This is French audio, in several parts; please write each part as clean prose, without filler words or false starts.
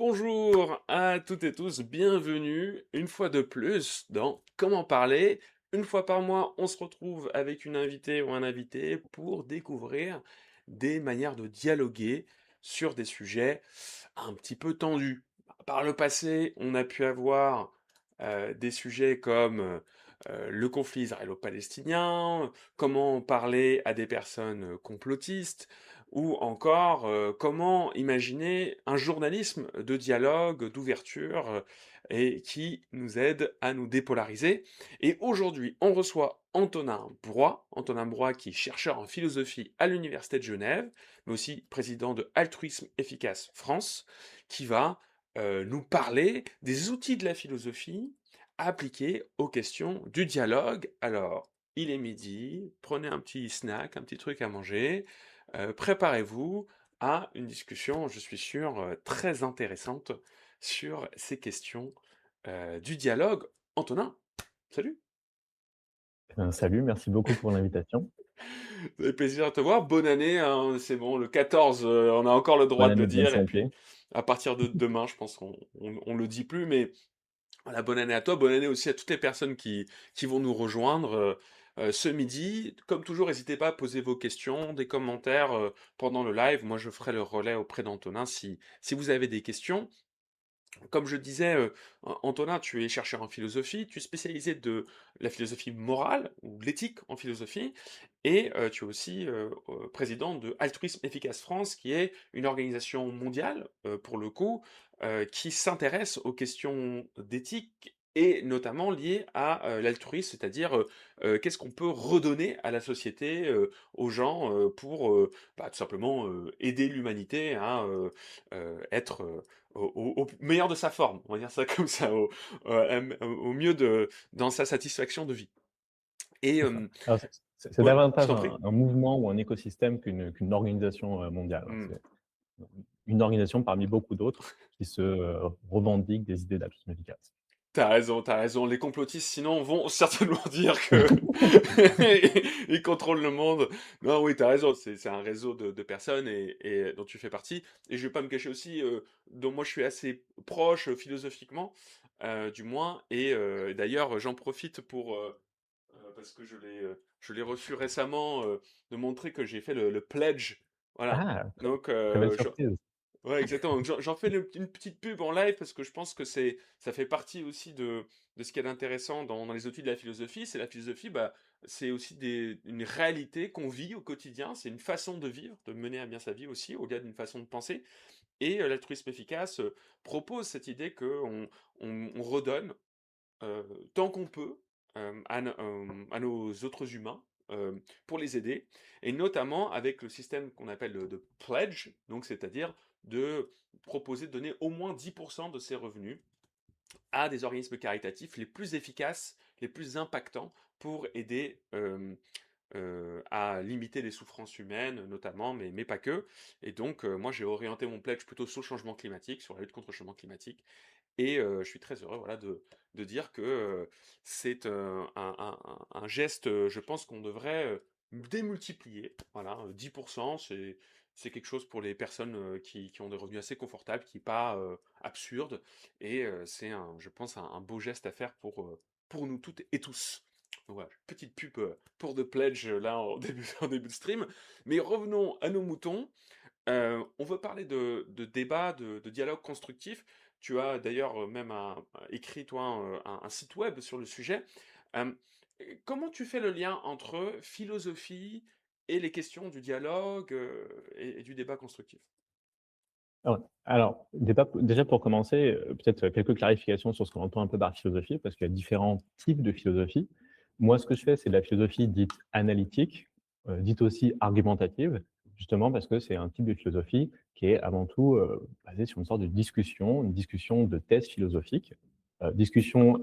Bonjour à toutes et tous, bienvenue une fois de plus dans Comment parler. Une fois par mois, on se retrouve avec une invitée ou un invité pour découvrir des manières de dialoguer sur des sujets un petit peu tendus. Par le passé, on a pu avoir des sujets comme le conflit israélo-palestinien, comment parler à des personnes complotistes, ou encore comment imaginer un journalisme de dialogue, d'ouverture, et qui nous aide à nous dépolariser. Et aujourd'hui, on reçoit Antonin Broy qui est chercheur en philosophie à l'Université de Genève, mais aussi président de Altruisme Efficace France, qui va nous parler des outils de la philosophie appliqués aux questions du dialogue. Alors, il est midi, prenez un petit snack, un petit truc à manger, préparez-vous à une discussion, je suis sûr, très intéressante sur ces questions du dialogue. Antonin, salut! Salut, merci beaucoup pour l'invitation. Ça fait plaisir de te voir. Bonne année, hein, c'est bon, le 14, on a encore le droit Bonne de le année, bonne dire, et puis santé. à partir de demain, je pense qu'on le dit plus, mais voilà, bonne année à toi, bonne année aussi à toutes les personnes qui vont nous rejoindre ce midi. Comme toujours, n'hésitez pas à poser vos questions, des commentaires pendant le live. Moi, je ferai le relais auprès d'Antonin si vous avez des questions. Comme je disais, Antonin, tu es chercheur en philosophie, tu es spécialisé de la philosophie morale ou de l'éthique en philosophie, et tu es aussi président de Altruisme Efficace France, qui est une organisation mondiale, pour le coup, qui s'intéresse aux questions d'éthique et notamment liées à l'altruisme, c'est-à-dire qu'est-ce qu'on peut redonner à la société, aux gens, pour tout simplement aider l'humanité à être au meilleur de sa forme, on va dire ça comme ça, au mieux dans sa satisfaction de vie. Et C'est ça. Alors c'est ouais, je davantage t'en prie. un mouvement ou un écosystème qu'une organisation, mondiale, hein. Hmm. C'est une organisation parmi beaucoup d'autres qui se, revendiquent des idées d'altruisme efficace. T'as raison, t'as raison. Les complotistes, sinon, vont certainement dire que ils contrôlent le monde. Non, oui, t'as raison. C'est un réseau de personnes et dont tu fais partie. Et je vais pas me cacher aussi, dont moi je suis assez proche philosophiquement, du moins. Et d'ailleurs, j'en profite pour parce que je l'ai reçu récemment, de montrer que j'ai fait le pledge. Voilà. Ah! Donc, Très belle surprise. ouais, exactement. Donc, j'en fais une petite pub en live parce que je pense que ça fait partie aussi de ce qu'il y a d'intéressant dans les outils de la philosophie. C'est la philosophie, bah, c'est aussi une réalité qu'on vit au quotidien. C'est une façon de vivre, de mener à bien sa vie aussi, au-delà d'une façon de penser. Et l'altruisme efficace propose cette idée on redonne tant qu'on peut à nos autres humains pour les aider, et notamment avec le système qu'on appelle de pledge, donc c'est-à-dire de proposer de donner au moins 10% de ses revenus à des organismes caritatifs les plus efficaces, les plus impactants pour aider à limiter les souffrances humaines notamment, mais pas que. Et donc moi j'ai orienté mon pledge plutôt sur le changement climatique, sur la lutte contre le changement climatique, et je suis très heureux, voilà, de dire que c'est un geste, je pense qu'on devrait démultiplier. Voilà, 10%, c'est quelque chose pour les personnes qui ont des revenus assez confortables, qui n'est pas absurde. Et c'est, je pense, un beau geste à faire pour nous toutes et tous. Donc voilà, petite pub pour The Pledge là en en début de stream. Mais revenons à nos moutons. On veut parler de débat, de dialogue constructif. Tu as d'ailleurs même écrit, toi, un site web sur le sujet. Euh, Comment tu fais le lien entre philosophie et les questions du dialogue et du débat constructif? Alors, déjà pour commencer, peut-être quelques clarifications sur ce qu'on entend un peu par philosophie, parce qu'il y a différents types de philosophie. Moi, ce que je fais, c'est de la philosophie dite analytique, dite aussi argumentative, justement parce que c'est un type de philosophie qui est avant tout, basé sur une sorte de discussion, une discussion de thèse philosophique, discussion,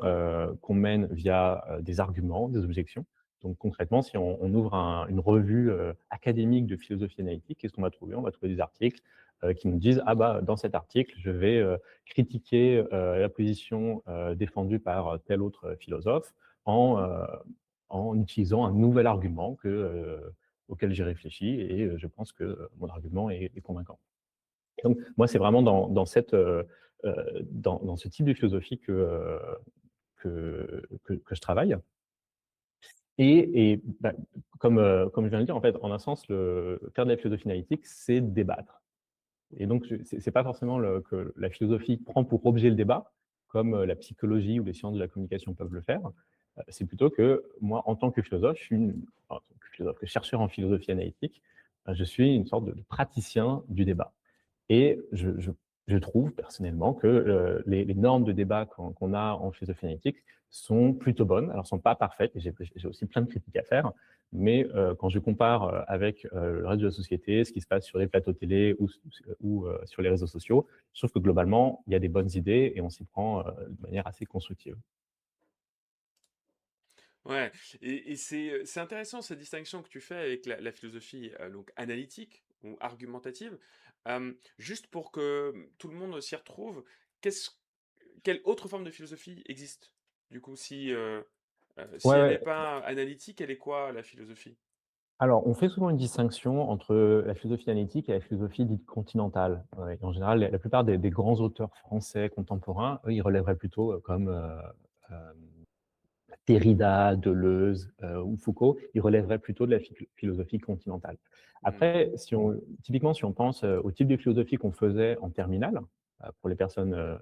qu'on mène via, des arguments, des objections. Donc concrètement, si on ouvre une revue, académique de philosophie analytique, qu'est-ce qu'on va trouver? On va trouver des articles qui nous disent: «Ah bah, dans cet article, je vais, critiquer, la position, défendue par, tel autre philosophe en, en utilisant un nouvel argument auquel j'ai réfléchi et je pense que, mon argument est convaincant». Donc moi, c'est vraiment dans cette, dans ce type de philosophie que je travaille. Bah, comme je viens de dire, en fait, en un sens, le faire de la philosophie analytique, c'est débattre. Et donc, c'est pas forcément que la philosophie prend pour objet le débat, comme la psychologie ou les sciences de la communication peuvent le faire. C'est plutôt que moi, en tant que philosophe, je suis en tant que philosophe, que chercheur en philosophie analytique, je suis une sorte de praticien du débat. Et je trouve personnellement que les normes de débat qu'on a en philosophie analytique sont plutôt bonnes. Alors, elles ne sont pas parfaites, et j'ai aussi plein de critiques à faire, mais quand je compare avec le reste de la société, ce qui se passe sur les plateaux télé ou sur les réseaux sociaux, je trouve que globalement, il y a des bonnes idées et on s'y prend de manière assez constructive. Ouais, et c'est intéressant cette distinction que tu fais avec la philosophie donc analytique ou argumentative. Juste pour que tout le monde s'y retrouve, qu'est-ce, quelle autre forme de philosophie existe? Du coup, Ouais, si elle n'est ouais. pas analytique, elle est quoi la philosophie? Alors, on fait souvent une distinction entre la philosophie analytique et la philosophie dite continentale. Ouais, en général, la plupart des grands auteurs français contemporains, eux, ils relèveraient plutôt comme Derrida, Deleuze ou Foucault, ils relèveraient plutôt de la philosophie continentale. Hmm. Après, typiquement, si on pense au type de philosophie qu'on faisait en terminale, pour les personnes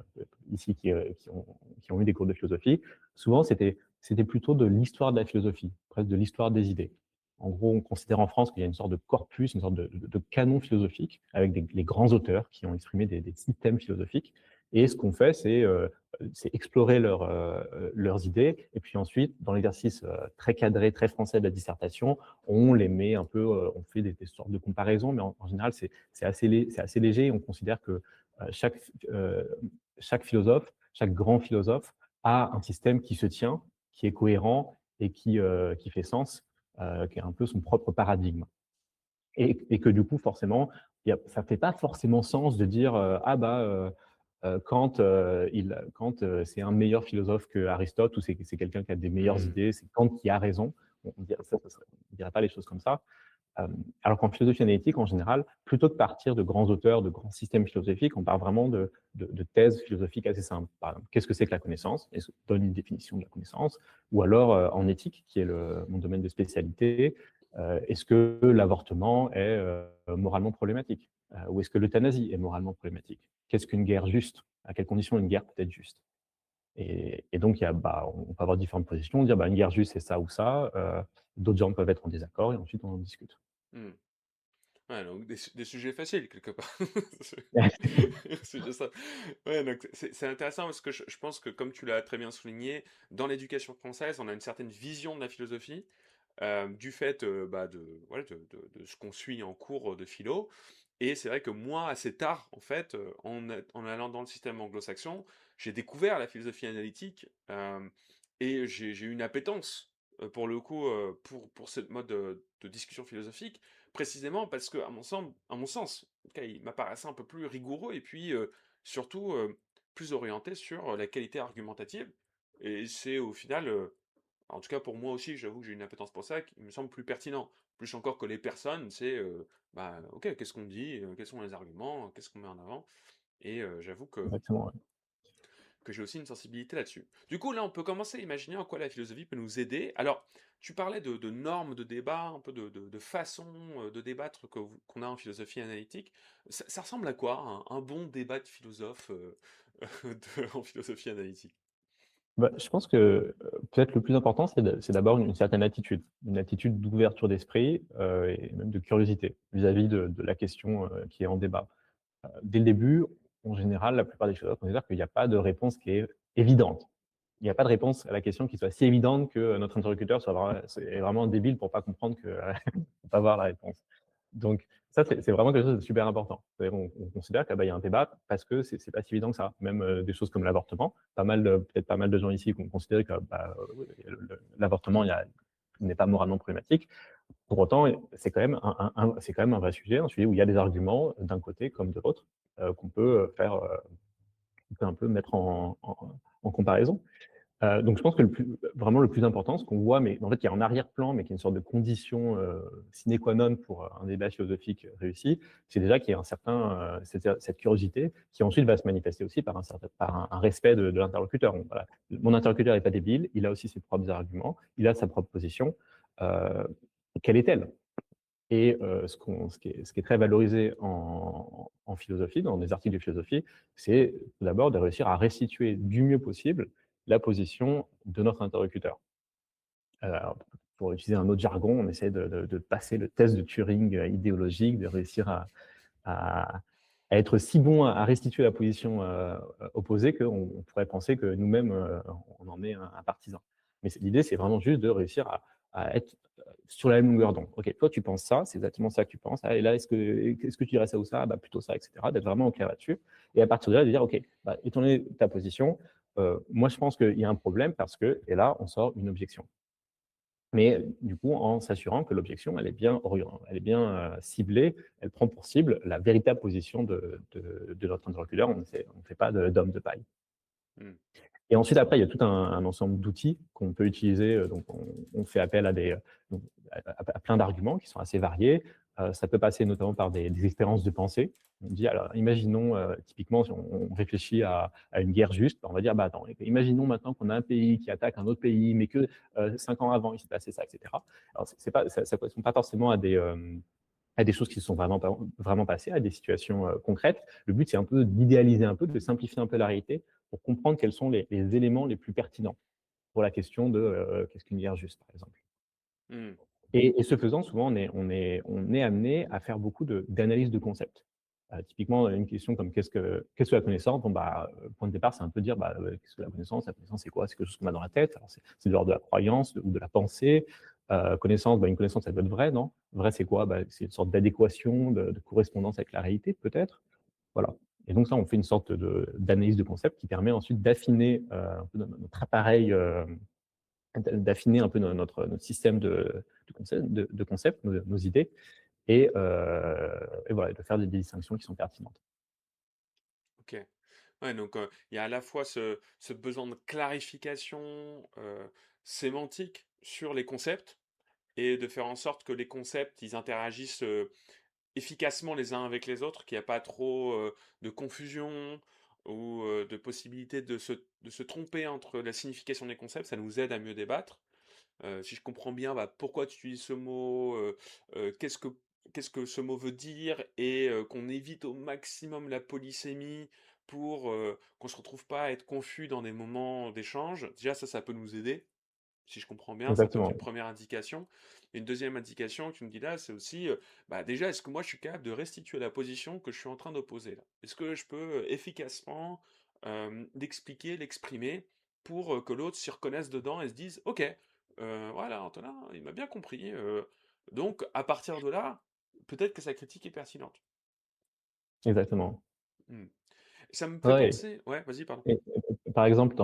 ici qui ont eu des cours de philosophie, souvent c'était plutôt de l'histoire de la philosophie, presque de l'histoire des idées. En gros, on considère en France qu'il y a une sorte de corpus, une sorte de canon philosophique avec les grands auteurs qui ont exprimé des systèmes philosophiques. Et ce qu'on fait, c'est explorer leurs idées. Et puis ensuite, dans l'exercice très cadré, très français de la dissertation, on les met un peu, on fait des sortes de comparaisons, mais en général, c'est assez léger. On considère que chaque, euh, chaque philosophe, chaque grand philosophe a un système qui se tient, qui est cohérent et qui fait sens, qui est un peu son propre paradigme. Et que du coup, forcément, ça ne fait pas forcément sens de dire ah bah Kant, c'est un meilleur philosophe que Aristote ou c'est quelqu'un qui a des meilleures Hmm. idées, c'est Kant qui a raison. On dirait, on dirait pas les choses comme ça. Euh, alors qu'en philosophie analytique, en général, plutôt que de partir de grands auteurs, de grands systèmes philosophiques, on part vraiment de thèses philosophiques assez simples. Par exemple, qu'est-ce que c'est que la connaissance? Et donne une définition de la connaissance. Ou alors, en éthique, qui est mon domaine de spécialité, est-ce que l'avortement est moralement problématique? Ou est-ce que l'euthanasie est moralement problématique? Qu'est-ce qu'une guerre juste? À quelles conditions une guerre peut être juste? Et donc, on peut avoir différentes positions, dire une guerre juste, c'est ça ou ça. D'autres gens peuvent être en désaccord et ensuite on en discute. Hmm. Ouais, donc des sujets faciles quelque part. C'est c'est juste ça. Ouais, donc c'est intéressant parce que je pense que comme tu l'as très bien souligné, dans l'éducation française, on a une certaine vision de la philosophie du fait voilà, de ce qu'on suit en cours de philo. Et c'est vrai que moi, assez tard, en fait, en allant dans le système anglo-saxon, j'ai découvert la philosophie analytique et j'ai eu une appétence, pour le coup, pour ce mode de discussion philosophique, précisément parce que, à mon sens, en tout cas, il m'apparaissait un peu plus rigoureux et puis surtout plus orienté sur la qualité argumentative. Et c'est au final, en tout cas pour moi aussi, j'avoue que j'ai une appétence pour ça, qui me semble plus pertinent. Plus encore que les personnes, c'est ok, qu'est-ce qu'on dit, quels sont les arguments, qu'est-ce qu'on met en avant. Et j'avoue Exactement, ouais. que j'ai aussi une sensibilité là-dessus. Du coup, là, on peut commencer à imaginer en quoi la philosophie peut nous aider. Alors, tu parlais de normes de débat, un peu de façon de débattre qu'on a en philosophie analytique. Ça ressemble à quoi, un bon débat de philosophe en philosophie analytique? Bah, je pense que peut-être le plus important, c'est d'abord une certaine attitude, une attitude d'ouverture d'esprit et même de curiosité vis-à-vis de la question qui est en débat. Dès le début, en général, la plupart des philosophes considèrent qu'il n'y a pas de réponse qui est évidente. Il n'y a pas de réponse à la question qui soit si évidente que notre interlocuteur est vraiment débile pour ne pas comprendre que ne pas voir la réponse. Donc ça, c'est vraiment quelque chose de super important. C'est-à-dire on considère qu'il y a un débat parce que c'est pas si évident que ça. Même des choses comme l'avortement, peut-être pas mal de gens ici qui ont considéré que l'avortement n'est pas moralement problématique. Pour autant, c'est quand même un vrai sujet, un sujet où il y a des arguments d'un côté comme de l'autre qu'on peut un peu mettre en comparaison. Donc je pense que vraiment le plus important, ce qu'on voit, mais en fait, il y a en arrière-plan, mais qui est une sorte de condition, sine qua non pour, un débat philosophique réussi, c'est déjà qu'il y a un certain, cette curiosité qui ensuite va se manifester aussi par un respect de l'interlocuteur. Bon voilà, mon interlocuteur n'est pas débile, il a aussi ses propres arguments, il a sa propre position, heu, quelle est-elle? Et ce qui est très valorisé en philosophie, dans des articles de philosophie, c'est tout d'abord de réussir à restituer du mieux possible la position de notre interlocuteur. Alors, pour utiliser un autre jargon, on essaie de passer le test de Turing, idéologique, de réussir à à être si bon à restituer la position, opposée qu'on pourrait penser que nous-mêmes, on en est un partisan. Mais l'idée, c'est vraiment juste de réussir à être, sur la même longueur d'onde. OK, toi, tu penses ça, c'est exactement ça que tu penses. Ah et là, est-ce que tu dirais ça ou ça? Ah bah, plutôt ça et cetera. D'être vraiment au clair là-dessus et à partir de là, de dire: «OK, bah, étant donné ta position, moi, je pense qu'il y a un problème parce que» et là, on sort une objection. Mais du coup, en s'assurant que l'objection, elle est bien, ciblée, elle prend pour cible la véritable position de notre interlocuteur. On ne fait pas de d'homme de paille. Mmh. Et ensuite, après, il y a tout un ensemble d'outils qu'on peut utiliser, donc on fait appel à donc à plein d'arguments qui sont assez variés. Ça peut passer notamment par des expériences de pensée. On dit alors imaginons, typiquement si on réfléchit à une guerre juste, on va dire: «Bah, attends, imaginons maintenant qu'on a un pays qui attaque un autre pays, mais que, 5 ans avant il s'est passé ça» et cetera. Alors c'est pas ça correspond pas forcément à des choses qui se sont vraiment passées, à des situations, concrètes. Le but, c'est un peu d'idéaliser un peu, de simplifier un peu la réalité pour comprendre quels sont les éléments les plus pertinents pour la question de, qu'est-ce qu'une guerre juste, par exemple. Mmh. Et ce faisant, souvent, on est amené à faire beaucoup d'analyse de concepts. Typiquement, une question comme qu'est-ce que la connaissance? Bon, bah, point de départ, c'est un peu dire, bah, qu'est-ce que la connaissance? La connaissance, c'est quoi? C'est quelque chose qu'on a dans la tête. Alors c'est de l'ordre de la croyance ou de la pensée. Connaissance, bah, une connaissance, ça doit être vrai, non? Vrai, c'est quoi? Bah, c'est une sorte d'adéquation, de correspondance avec la réalité, peut-être? Voilà. Et donc ça, on fait une sorte d'analyse de concept qui permet ensuite d'affiner, un peu notre appareil, d'affiner un peu notre système de concepts, nos idées et voilà, de faire des distinctions qui sont pertinentes. OK. Ouais, donc il y a à la fois ce besoin de clarification, sémantique sur les concepts et de faire en sorte que les concepts, ils interagissent, efficacement les uns avec les autres, qu'il y a pas trop, de confusion ou, de possibilité de se tromper entre la signification des concepts. Ça nous aide à mieux débattre. Si je comprends bien, bah, pourquoi tu utilises ce mot, qu'est-ce que ce mot veut dire et qu'on évite au maximum la polysémie pour, qu'on se retrouve pas à être confus dans des moments d'échange. Déjà ça peut nous aider, si je comprends bien, ça peut être une Exactement, première indication. Et une deuxième indication que tu me dis là, c'est aussi, bah, déjà, est-ce que moi je suis capable de restituer la position que je suis en train d'opposer là? Est-ce que je peux, efficacement, l'expliquer, l'exprimer pour, que l'autre s'y reconnaisse dedans et se dise: «OK, voilà, Antonin, il m'a bien compris, donc à partir de là, peut-être que sa critique est pertinente». exactement. Mmh. Ça me fait Ouais. penser ouais, vas-y, pardon. Par exemple,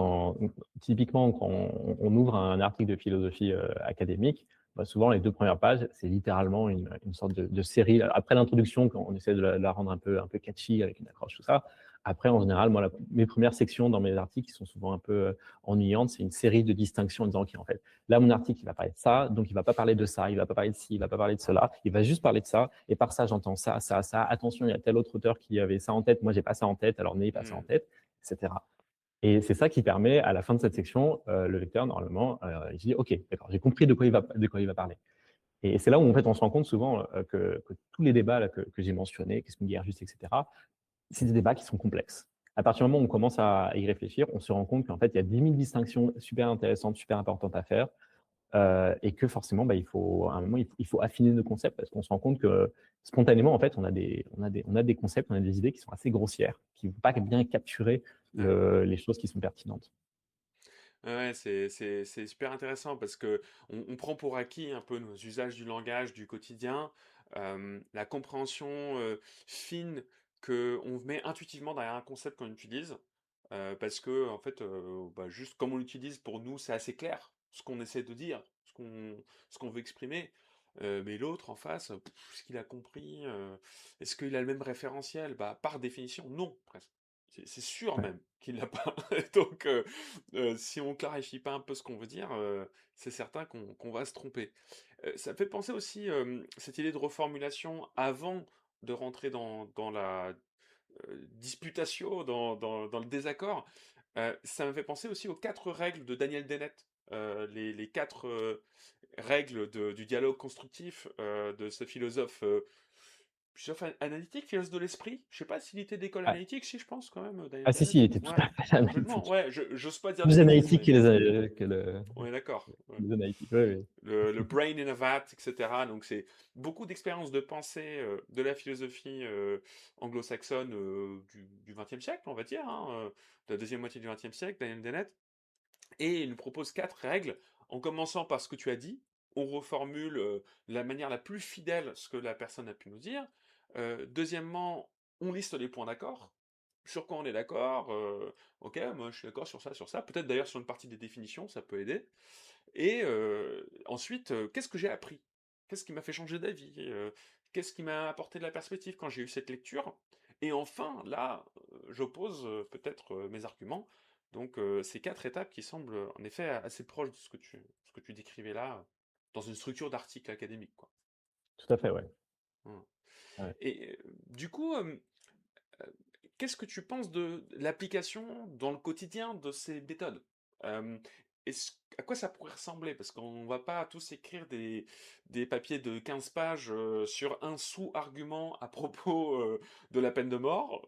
typiquement, quand on ouvre un article de philosophie, académique, bah, souvent les 2 premières pages, c'est littéralement une sorte de série. Après l'introduction, quand on essaie de la rendre un peu catchy avec une accroche, tout ça. Après, en général, moi, mes premières sections dans mes articles qui sont souvent un peu, ennuyantes, c'est une série de distinctions en disant: «OK, en fait, là, mon article, il va parler de ça, donc il va pas parler de ça, il va pas parler de ci, il va pas parler de cela, il va juste parler de ça et par ça, j'entends ça, ça, ça. Attention, il y a tel autre auteur qui avait ça en tête, moi, j'ai pas ça en tête, alors n'ayez pas ça en Mmh. tête», et cetera. Et c'est ça qui permet, à la fin de cette section, le lecteur, normalement, il se dit: «OK, d'accord, j'ai compris de quoi il va parler». Et c'est là où, en fait, on se rend compte souvent, que tous les débats là que j'ai mentionnés, qu'est-ce qu'une guerre juste et cetera, c'est des débats qui sont complexes. À partir du moment où on commence à y réfléchir, on se rend compte qu'en fait, il y a 10 000 distinctions super intéressantes, super importantes à faire, et que forcément, bah, à un moment, il faut affiner nos concepts parce qu'on se rend compte que spontanément, en fait, on a des concepts, on a des idées qui sont assez grossières, qui ne vont pas bien capturer Ouais. les choses qui sont pertinentes. Ouais, ouais, c'est super intéressant parce que on prend pour acquis un peu nos usages du langage du quotidien, la compréhension, fine qu'on met intuitivement derrière un concept qu'on utilise, parce que en fait, bah, juste comme on l'utilise pour nous, c'est assez clair ce qu'on essaie de dire, ce qu'on veut exprimer, mais l'autre en face, est-ce qu'il a compris, est-ce qu'il a le même référentiel? Bah, par définition, non, presque. C'est sûr Ouais. même qu'il l'a pas. Donc, si on clarifie pas un peu ce qu'on veut dire, c'est certain qu'on va se tromper. Ça me fait penser aussi, cette idée de reformulation avant de rentrer dans la, disputatio, dans le désaccord, ça me fait penser aussi aux 4 règles de Daniel Dennett. Les 4, règles du dialogue constructif, de ce philosophe, analytique, philosophe de l'esprit. Je sais pas s'il était d'école Ah, analytique, si je pense quand même, ah Daniel si, si, il Dennett. était tout Ouais, à fait complètement, analytique. ouais, j'ose pas dire de Plus bêtises, analytique mais que on est d'accord. Ouais. les analytiques. Oui, oui. Le brain in a vat, etc. Donc c'est beaucoup d'expériences de pensée de la philosophie anglo-saxonne du XXe siècle, on va dire, hein, de la deuxième moitié du XXe siècle, Daniel Dennett. Et il nous propose 4 règles, en commençant par ce que tu as dit. On reformule de la manière la plus fidèle ce que la personne a pu nous dire. Deuxièmement, on liste les points d'accord. Sur quoi on est d'accord. Ok, moi je suis d'accord sur ça, sur ça. Peut-être d'ailleurs sur une partie des définitions, ça peut aider. Et ensuite, qu'est-ce que j'ai appris? Qu'est-ce qui m'a fait changer d'avis? Qu'est-ce qui m'a apporté de la perspective quand j'ai eu cette lecture? Et enfin, là, j'oppose peut-être mes arguments. Donc, ces 4 étapes qui semblent en effet assez proches de ce que tu décrivais là, dans une structure d'article académique, quoi. Tout à fait, ouais. Voilà. Ouais. Et du coup, qu'est-ce que tu penses de l'application dans le quotidien de ces méthodes? Hem, à quoi ça pourrait ressembler? Parce qu'on va pas tous écrire des papiers de 15 pages, sur un sous-argument à propos, de la peine de mort.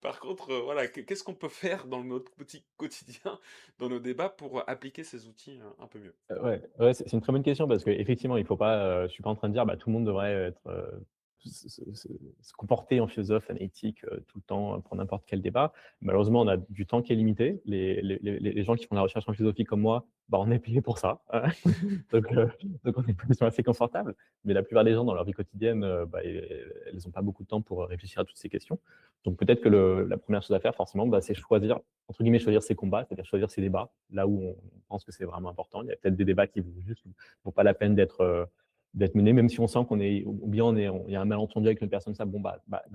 Par contre, voilà, qu'est-ce qu'on peut faire dans notre petit quotidien, dans nos débats pour appliquer ces outils, un peu mieux? Ouais, ouais, c'est une très bonne question parce qu'effectivement, il faut pas, je suis pas en train de dire, bah, tout le monde devrait être, se comporter en philosophe analytique, tout le temps, pour n'importe quel débat. Malheureusement, on a du temps qui est limité. Les gens qui font de la recherche en philosophie comme moi, bah, on est payé pour ça, hein. Donc donc on est une position assez confortable. Mais la plupart des gens dans leur vie quotidienne, bah, elles ont pas beaucoup de temps pour, réfléchir à toutes ces questions. Donc peut-être que la première chose à faire forcément, bah, c'est choisir, entre guillemets, «choisir ses combats», c'est-à-dire choisir ses débats, là où on pense que c'est vraiment important. Il y a peut-être des débats qui vaut pas la peine d'être menés, même si on sent qu'on est, ou bien il y a un malentendu avec une personne, ça, bon,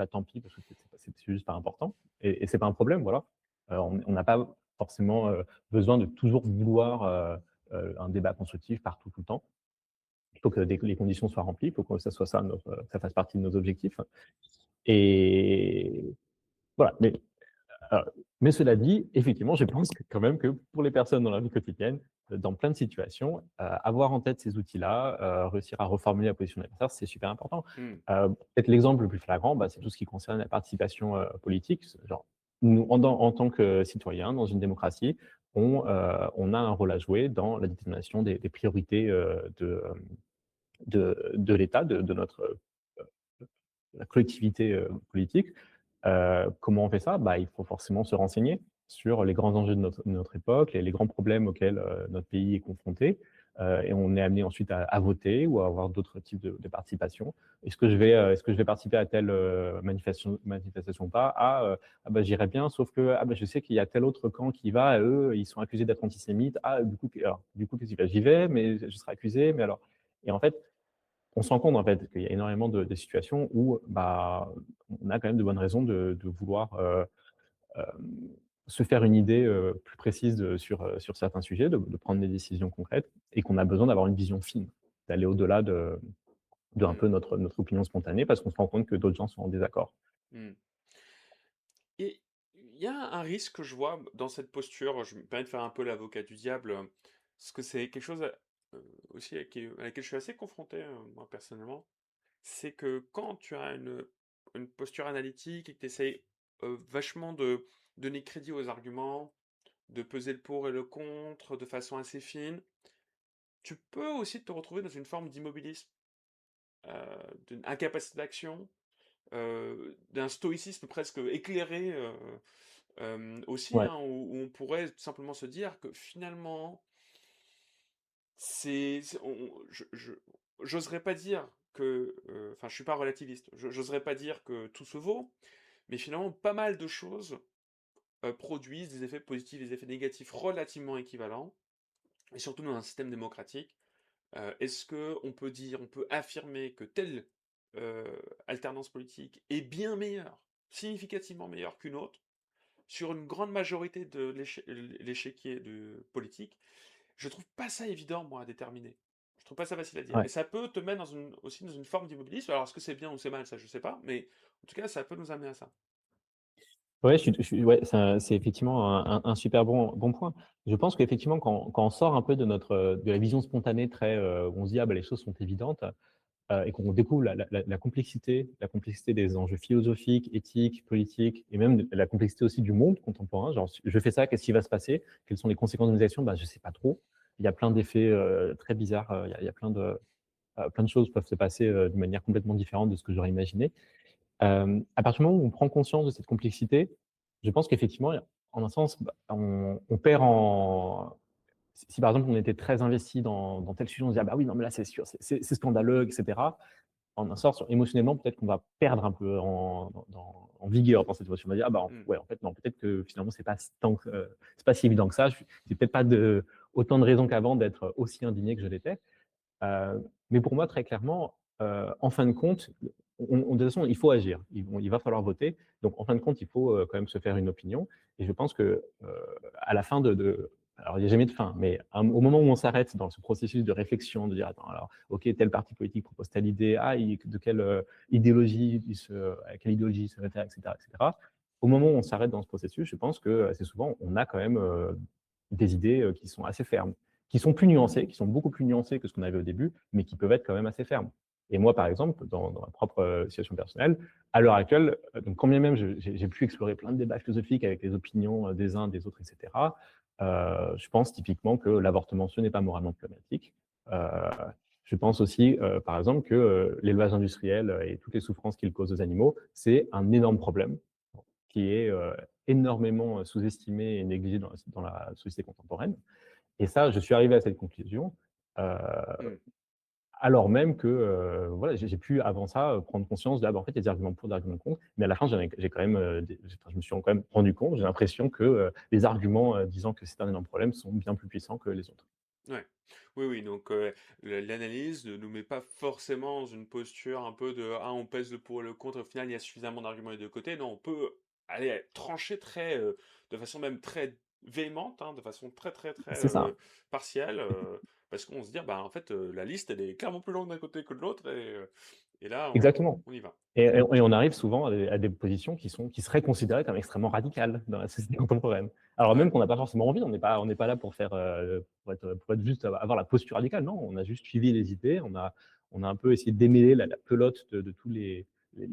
tant pis, parce que c'est juste pas important et c'est pas un problème, voilà. On n'a pas forcément, besoin de toujours vouloir, un débat constructif partout, tout le temps. Il faut que les conditions soient remplies, il faut que ça soit ça que ça fasse partie de nos objectifs et voilà, Heu, mais cela dit, effectivement, je pense que quand même que pour les personnes dans leur vie quotidienne, dans plein de situations, avoir en tête ces outils-là, réussir à reformuler la position de l'adversaire, c'est super important. Mmh. Peut-être l'exemple le plus flagrant, bah, c'est tout ce qui concerne la participation, politique. Genre, nous, en tant que citoyens dans une démocratie, on a un rôle à jouer dans la détermination des priorités, de l'État, de notre, la collectivité, politique. Comment on fait ça? Bah, il faut forcément se renseigner sur les grands enjeux de notre époque et les grands problèmes auxquels, notre pays est confronté, et on est amené ensuite à voter ou à avoir d'autres types de participation. Est-ce que je vais participer à telle, manifestation ou pas? Ah bah, j'irai bien, sauf que, ah bah, je sais qu'il y a tel autre camp qui va, eux, ils sont accusés d'être antisémites. Ah, du coup, qu'est-ce qui va? J'y vais, mais je serai accusé, mais alors? Et en fait, on se rend compte, en fait, qu'il y a énormément de situations où, bah, on a quand même de bonnes raisons de vouloir, hem, se faire une idée, plus précise sur certains sujets, de prendre des décisions concrètes et qu'on a besoin d'avoir une vision fine, d'aller au-delà de un Mmh. peu notre opinion spontanée parce qu'on se rend compte que d'autres gens sont en désaccord. Mmh. Et il y a un risque que je vois dans cette posture, je me permets de faire un peu l'avocat du diable, parce que c'est quelque chose, aussi à laquelle je suis assez confronté, moi personnellement. C'est que quand tu as une posture analytique et que tu essayes vachement de donner crédit aux arguments, de peser le pour et le contre de façon assez fine, tu peux aussi te retrouver dans une forme d'immobilisme, d'une incapacité d'action, d'un stoïcisme presque éclairé aussi, Ouais, hein, où on pourrait tout simplement se dire que finalement, j'oserais pas dire que, enfin, je suis pas relativiste, j'oserais pas dire que tout se vaut, mais finalement, pas mal de choses produisent des effets positifs, des effets négatifs relativement équivalents, et surtout dans un système démocratique. Est-ce que on peut affirmer que telle alternance politique est bien meilleure, significativement meilleure qu'une autre? sur une grande majorité de l'échiquier politique, je trouve pas ça évident, moi, à déterminer. Je trouve pas ça facile à dire. Et Ouais. ça peut te mettre aussi dans une forme d'immobilisme. Alors, est-ce que c'est bien ou c'est mal, ça, je sais pas. Mais en tout cas, ça peut nous amener à ça. Ouais, ouais, c'est effectivement un super bon point. Je pense qu'effectivement, quand on sort un peu de de la vision spontanée très, où on se dit: «Ah bah, les choses sont évidentes», et qu'on découvre la complexité des enjeux philosophiques, éthiques, politiques et même la complexité aussi du monde contemporain. Genre, si je fais ça, qu'est-ce qui va se passer? Quelles sont les conséquences de mes actions? Bah, je sais pas trop. Il y a plein d'effets, très bizarres, il y a plein de choses peuvent se passer, de manière complètement différente de ce que j'aurais imaginé. À partir du moment où on prend conscience de cette complexité, je pense qu'effectivement, en un sens, bah, on perd en si par exemple on était très investi dans tel sujet, on se dit: «Ah bah oui, non mais là c'est sûr, c'est scandaleux» et cetera. En un sens, émotionnellement, peut-être qu'on va perdre un peu en vigueur dans cette émotion. On va dire: «Ah bah, Hmm. ouais, en fait, non, peut-être que finalement c'est pas tant que, c'est pas si évident que ça. J'ai peut-être pas autant de raisons qu'avant d'être aussi indigné que je l'étais». Mais pour moi, très clairement, en fin de compte, de toute façon, il faut agir. Il va falloir voter. Donc en fin de compte, il faut, quand même se faire une opinion et je pense que, à la fin alors il n'y a jamais de fin, mais au moment où on s'arrête dans ce processus de réflexion, de dire: «Attends, alors, OK, tel parti politique propose telle idée. Ah, de quelle, idéologie à quelle idéologie il se réfère?» et cetera et cetera. Au moment où on s'arrête dans ce processus, je pense que, assez souvent, on a quand même, des idées, qui sont assez fermes, qui sont plus nuancées, qui sont beaucoup plus nuancées que ce qu'on avait au début, mais qui peuvent être quand même assez fermes. Et moi, par exemple, dans ma propre, situation personnelle, à l'heure actuelle, donc quand bien même j'ai pu explorer plein de débats philosophiques avec les opinions, des uns, des autres et cetera, je pense typiquement que l'avortement, ce n'est pas moralement problématique. Heu, je pense aussi, par exemple, que, l'élevage industriel, et toutes les souffrances qu'il cause aux animaux, c'est un énorme problème qui est, énormément, sous-estimé et négligé dans la société contemporaine. Et ça, je suis arrivé à cette conclusion, heu, Hmm. alors même que, voilà, j'ai pu avant ça, prendre conscience de: «Ah bah, en fait, il y a des arguments pour, des arguments contre». Mais à la fin, j'ai quand même, je me suis quand même rendu compte, j'ai l'impression que, les arguments, disant que c'est un énorme problème sont bien plus puissants que les autres. Ouais. Oui, oui, donc l'analyse ne nous met pas forcément dans une posture un peu de ah, on pèse le pour et le contre, au final il y a suffisamment d'arguments des deux côtés. Non, on peut aller trancher de façon même très véhémente, hein, de façon très très très C'est ça. partielle, parce qu'on se dit bah en fait la liste elle est clairement plus longue d'un côté que de l'autre et là Exactement. on y va. Et on arrive souvent à des positions qui seraient considérées comme extrêmement radicales dans la société contemporaine. Alors même Ouais, qu'on n'a pas forcément envie, on n'est pas là pour faire, pour être juste avoir la posture radicale. Non, on a juste suivi les idées, on a un peu essayé de démêler la pelote de tous les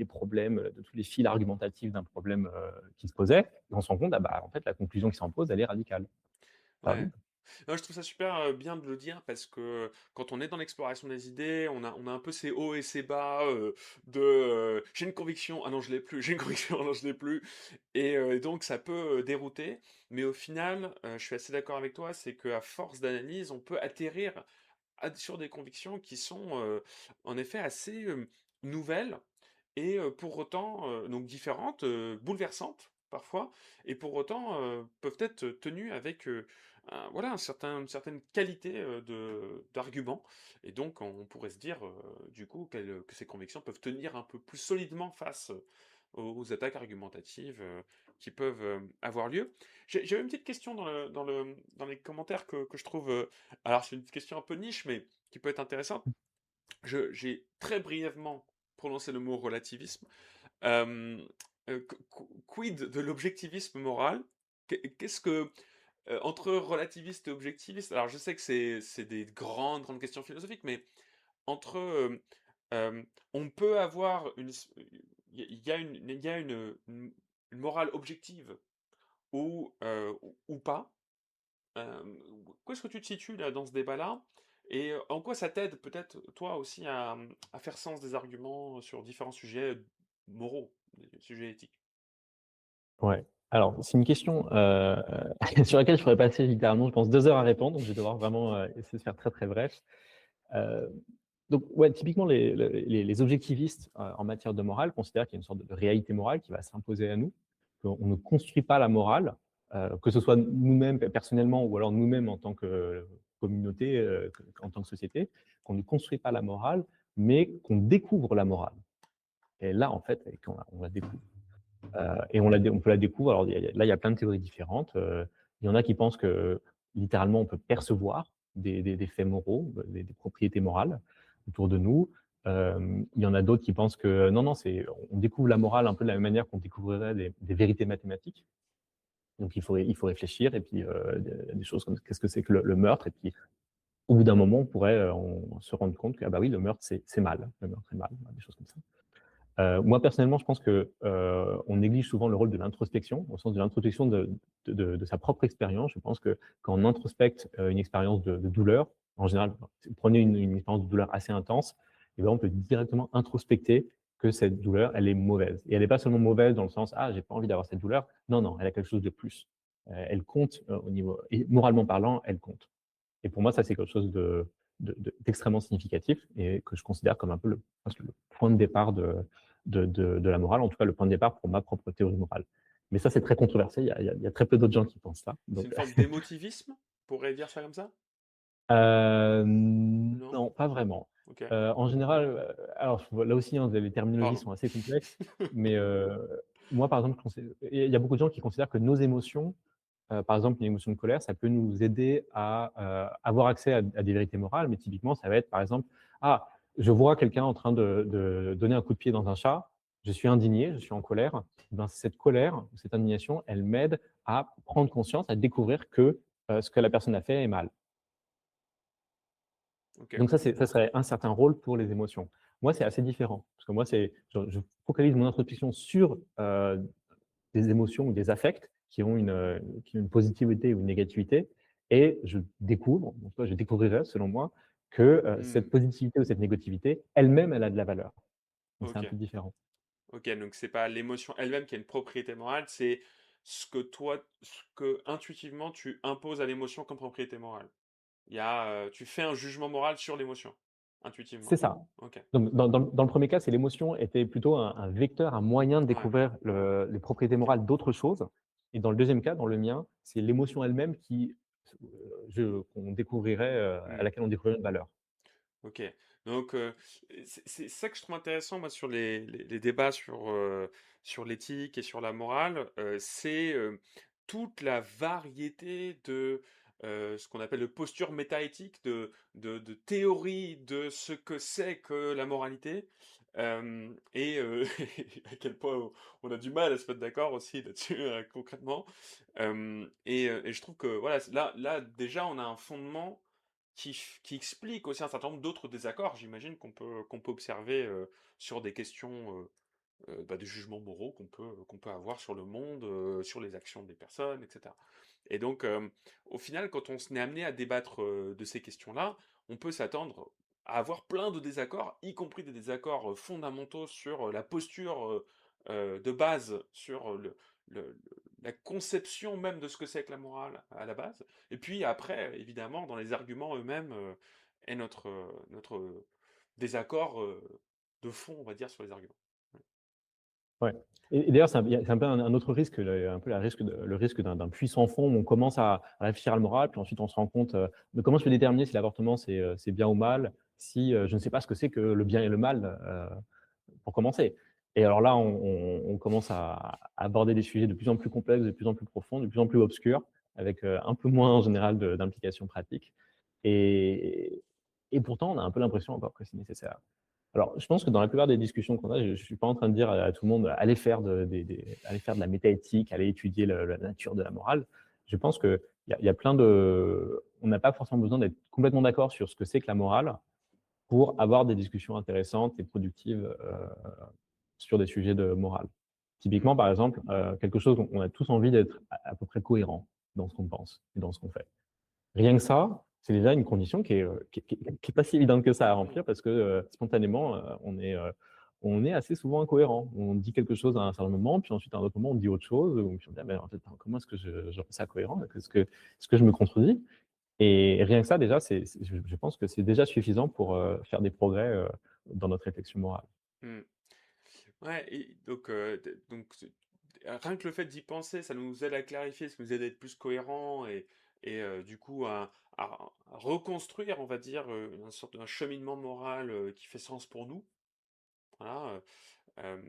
problèmes, de tous les fils argumentatifs d'un problème, qui se posait et on se rend compte, ah bah, en fait, la conclusion qui s'impose, elle est radicale. Ça ouais. arrive. Non, je trouve ça super bien de le dire parce que quand on est dans l'exploration des idées, on a un peu ces hauts et ces bas j'ai une conviction, ah non, je l'ai plus, j'ai une conviction, ah non, je l'ai plus. Et donc, ça peut dérouter. Mais au final, je suis assez d'accord avec toi, c'est qu'à force d'analyse, on peut atterrir sur des convictions qui sont en effet assez nouvelles et pour autant donc différentes, bouleversantes parfois, et pour autant peuvent être tenues avec voilà une certaine qualité d'argument. Et donc on pourrait se dire du coup que ces convictions peuvent tenir un peu plus solidement face aux attaques argumentatives qui peuvent avoir lieu. J'avais une petite question dans les commentaires que je trouve. Alors, c'est une question un peu niche, mais qui peut être intéressante. J'ai très brièvement prononcé le mot relativisme. Euh, Quid de l'objectivisme moral? Qu'est-ce que. Entre relativiste et objectiviste, alors je sais que c'est des grandes questions philosophiques, mais entre. On peut avoir une. Il y a une morale objective ou pas. Où est-ce que tu te situes là dans ce débat-là? Et en quoi ça t'aide peut-être toi aussi à faire sens des arguments sur différents sujets moraux, des sujets éthiques? Ouais. Alors, c'est une question, sur laquelle je pourrais passer littéralement, je pense 2 heures à répondre, donc je vais devoir vraiment, essayer de faire très, très bref. Heu, donc ouais, typiquement les objectivistes, en matière de morale considèrent qu'il y a une sorte de réalité morale qui va s'imposer à nous, qu'on ne construit pas la morale, que ce soit nous-mêmes personnellement ou alors nous-mêmes en tant que communauté, en tant que société, qu'on ne construit pas la morale, mais qu'on découvre la morale et là, en fait, et qu'on la découvre. Et on peut la découvrir. Alors, il y a plein de théories différentes. Il y en a qui pensent que, littéralement, on peut percevoir des faits moraux, des propriétés morales autour de nous. Il y en a d'autres qui pensent que non, non, on découvre la morale un peu de la même manière qu'on découvrirait des vérités mathématiques. Donc il faut réfléchir et puis, des choses comme qu'est-ce que c'est que le meurtre? Et puis, au bout d'un moment, on se rendre compte que, ah bah oui, le meurtre, c'est mal. Le meurtre est mal, des choses comme ça. Moi personnellement, je pense que, on néglige souvent le rôle de l'introspection, au sens de l'introspection de sa propre expérience. Je pense que quand on introspecte, une expérience de douleur, en général, si vous prenez une expérience de douleur assez intense, et ben, on peut directement introspecter que cette douleur, elle est mauvaise. Et elle n'est pas seulement mauvaise dans le sens: «Ah, j'ai pas envie d'avoir cette douleur». Non, non, elle a quelque chose de plus. Elle compte, au niveau et moralement parlant, elle compte. Et pour moi, ça, c'est quelque chose d'extrêmement significatif et que je considère comme un peu presque le point de départ de la morale, en tout cas le point de départ pour ma propre théorie morale. Mais ça, c'est très controversé. Il y a très peu d'autres gens qui pensent ça. C'est Donc, une forme d'émotivisme? On pourrait dire ça comme ça? Non? non, pas vraiment. Ok. En général, alors là aussi, hein, les terminologies Pardon. sont assez complexes, mais moi, par exemple, il y a beaucoup de gens qui considèrent que nos émotions, par exemple, une émotion de colère, ça peut nous aider à, avoir accès à des vérités morales, mais typiquement, ça va être, par exemple: «Ah, je vois quelqu'un en train de donner un coup de pied dans un chat, je suis indigné, je suis en colère». Eh ben, cette colère, cette indignation, elle m'aide à prendre conscience, à découvrir que, ce que la personne a fait est mal. Ok. Donc ça serait un certain rôle pour les émotions. Moi, c'est assez différent, parce que moi, je focalise mon introspection sur, des émotions ou des affects qui ont une positivité ou une négativité et je découvre, en tout cas, je découvrirais selon moi que, Hmm. cette positivité ou cette négativité, elle-même, elle a de la valeur. Donc c'est Ok. un peu différent. Ok. Donc c'est pas l'émotion elle-même qui a une propriété morale, c'est ce que intuitivement tu imposes à l'émotion comme propriété morale. Tu fais un jugement moral sur l'émotion, C'est intuitivement. ça. Ok. Donc dans le premier cas, c'est l'émotion était plutôt un vecteur, un moyen de Ouais. découvrir les propriétés Ok. morales d'autres choses et dans le deuxième cas, dans le mien, c'est l'émotion elle-même je qu'on découvrirait, à Hmm. laquelle on découvrirait une valeur. Ok. Donc, c'est ça que je trouve intéressant, moi, sur les débats sur l'éthique et sur la morale, c'est toute la variété de ce qu'on appelle de postures métaéthiques, de théories de ce que c'est que la moralité, et à quel point on a du mal à se mettre d'accord aussi là-dessus, concrètement. Et je trouve que voilà, là, déjà, on a un fondement qui explique aussi un certain nombre d'autres désaccords, j'imagine, qu'on peut observer sur des questions des jugements moraux qu'on peut avoir sur le monde, sur les actions des personnes, etc. Et donc, au final, quand on s'est amené à débattre de ces questions-là, on peut s'attendre à avoir plein de désaccords, y compris des désaccords fondamentaux sur la posture de base, sur le- la conception même de ce que c'est que la morale à la base. Et puis après, évidemment, dans les arguments eux-mêmes, est notre désaccord de fond, on va dire, sur les arguments. Ouais. Et d'ailleurs, c'est un peu un autre risque, un peu le risque d'un puits sans fond où on commence à réfléchir à la morale, puis ensuite on se rend compte, de comment je peux déterminer si l'avortement c'est bien ou mal, si, je ne sais pas ce que c'est que le bien et le mal, pour commencer. Et alors là, on commence à aborder des sujets de plus en plus complexes, de plus en plus profonds, de plus en plus obscurs, avec, un peu moins en général d'implications pratiques. Et et pourtant, on a un peu l'impression encore que c'est nécessaire. Alors, je pense que dans la plupart des discussions qu'on a, je suis pas en train de dire à tout le monde: «Allez faire allez faire de la métaéthique, allez étudier la nature de la morale». Je pense qu'il y a plein de on n'a pas forcément besoin d'être complètement d'accord sur ce que c'est que la morale pour avoir des discussions intéressantes et productives, sur des sujets de morale. Mm. Typiquement, par exemple, quelque chose dont on a tous envie d'être à peu près cohérent dans ce qu'on pense et dans ce qu'on fait. Rien que ça, c'est déjà une condition qui est pas si évidente que ça à Mm. remplir parce que, spontanément, on est assez souvent incohérent. On dit quelque chose à un certain moment, puis ensuite à un autre moment, on dit autre chose, ou puis on dit: «Ah mais en fait, comment est-ce que je rends ça cohérent? Est-ce que je me contredis?» Et rien que ça déjà, je pense que c'est déjà suffisant pour, faire des progrès, dans notre réflexion morale. Mm. Ouais, et donc, rien que le fait d'y penser, ça nous aide à clarifier, ça nous aide à être plus cohérents et du coup à reconstruire, on va dire, une sorte d'un cheminement moral qui fait sens pour nous. Voilà. Euh,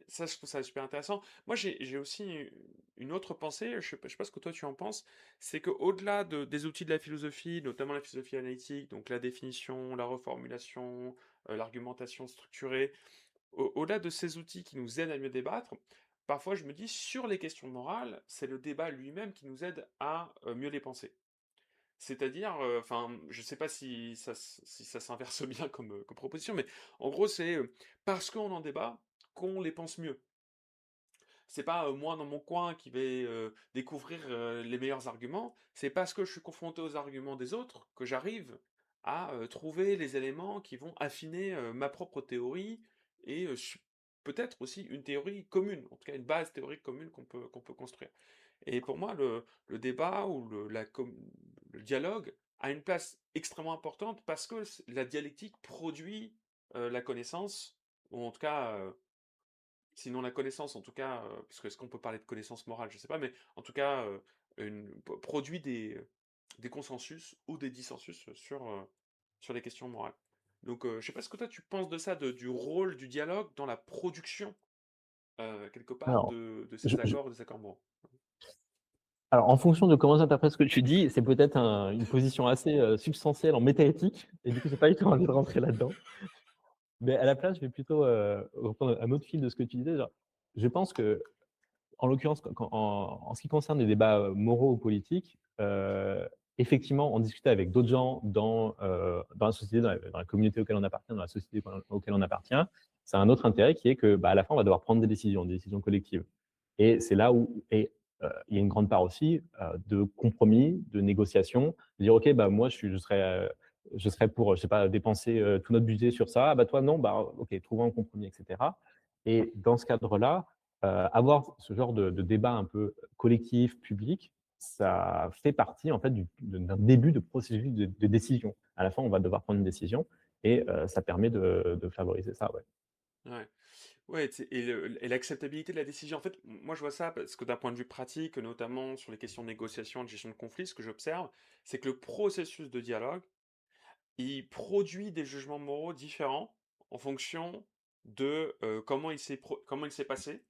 ça, je trouve ça super intéressant. Moi, j'ai aussi une autre pensée, je sais pas ce que toi tu en penses, c'est qu'au-delà des outils de la philosophie, notamment la philosophie analytique, donc la définition, la reformulation, l'argumentation structurée, au-delà de ces outils qui nous aident à mieux débattre, parfois je me dis, sur les questions morales, c'est le débat lui-même qui nous aide à mieux les penser. C'est-à-dire, enfin, je sais pas si ça s'inverse bien comme proposition, mais en gros, c'est parce qu'on en débat qu'on les pense mieux. C'est pas moi dans mon coin qui vais découvrir les meilleurs arguments, c'est parce que je suis confronté aux arguments des autres que j'arrive à trouver les éléments qui vont affiner ma propre théorie et peut-être aussi une théorie commune, en tout cas une base théorique commune qu'on peut construire. Et pour moi, le débat ou le dialogue a une place extrêmement importante parce que la dialectique produit la connaissance, ou en tout cas, sinon la connaissance, en tout cas, parce que est-ce qu'on peut parler de connaissance morale, je ne sais pas, mais en tout cas, produit des consensus ou des dissensus sur les questions morales. Donc, je ne sais pas ce que toi tu penses de ça, du rôle du dialogue dans la production, quelque part, Alors, de je ces je accords, des accords moraux. alors en fonction de comment j'interprète ce que tu dis, c'est peut-être une position assez, substantielle en métaéthique et du coup, j'ai pas du tout envie de rentrer là-dedans. Mais à la place, je vais plutôt, reprendre un autre fil de ce que tu disais, genre, je pense que en l'occurrence, en ce qui concerne les débats moraux ou politiques, effectivement, en discuter avec d'autres gens dans la société, dans la communauté auquel on appartient, dans la société auquel on appartient, c'est un autre intérêt qui est que, bah, à la fin, on va devoir prendre des décisions collectives. Et c'est là où il y a une grande part aussi de compromis, de négociation, de dire ok, bah moi je serais pour, je sais pas, dépenser tout notre budget sur ça. Ah, bah toi non, bah ok, trouvons un compromis, etc. Et dans ce cadre-là, avoir ce genre de débat un peu collectif, public, ça fait partie en fait d'un début de processus de décision. À la fin, on va devoir prendre une décision et ça permet de favoriser ça. Ouais. Ouais. Ouais, et l'acceptabilité de la décision. En fait, moi je vois ça parce que d'un point de vue pratique, notamment sur les questions de négociation, de gestion de conflit, ce que j'observe, c'est que le processus de dialogue, il produit des jugements moraux différents en fonction de comment il s'est passé,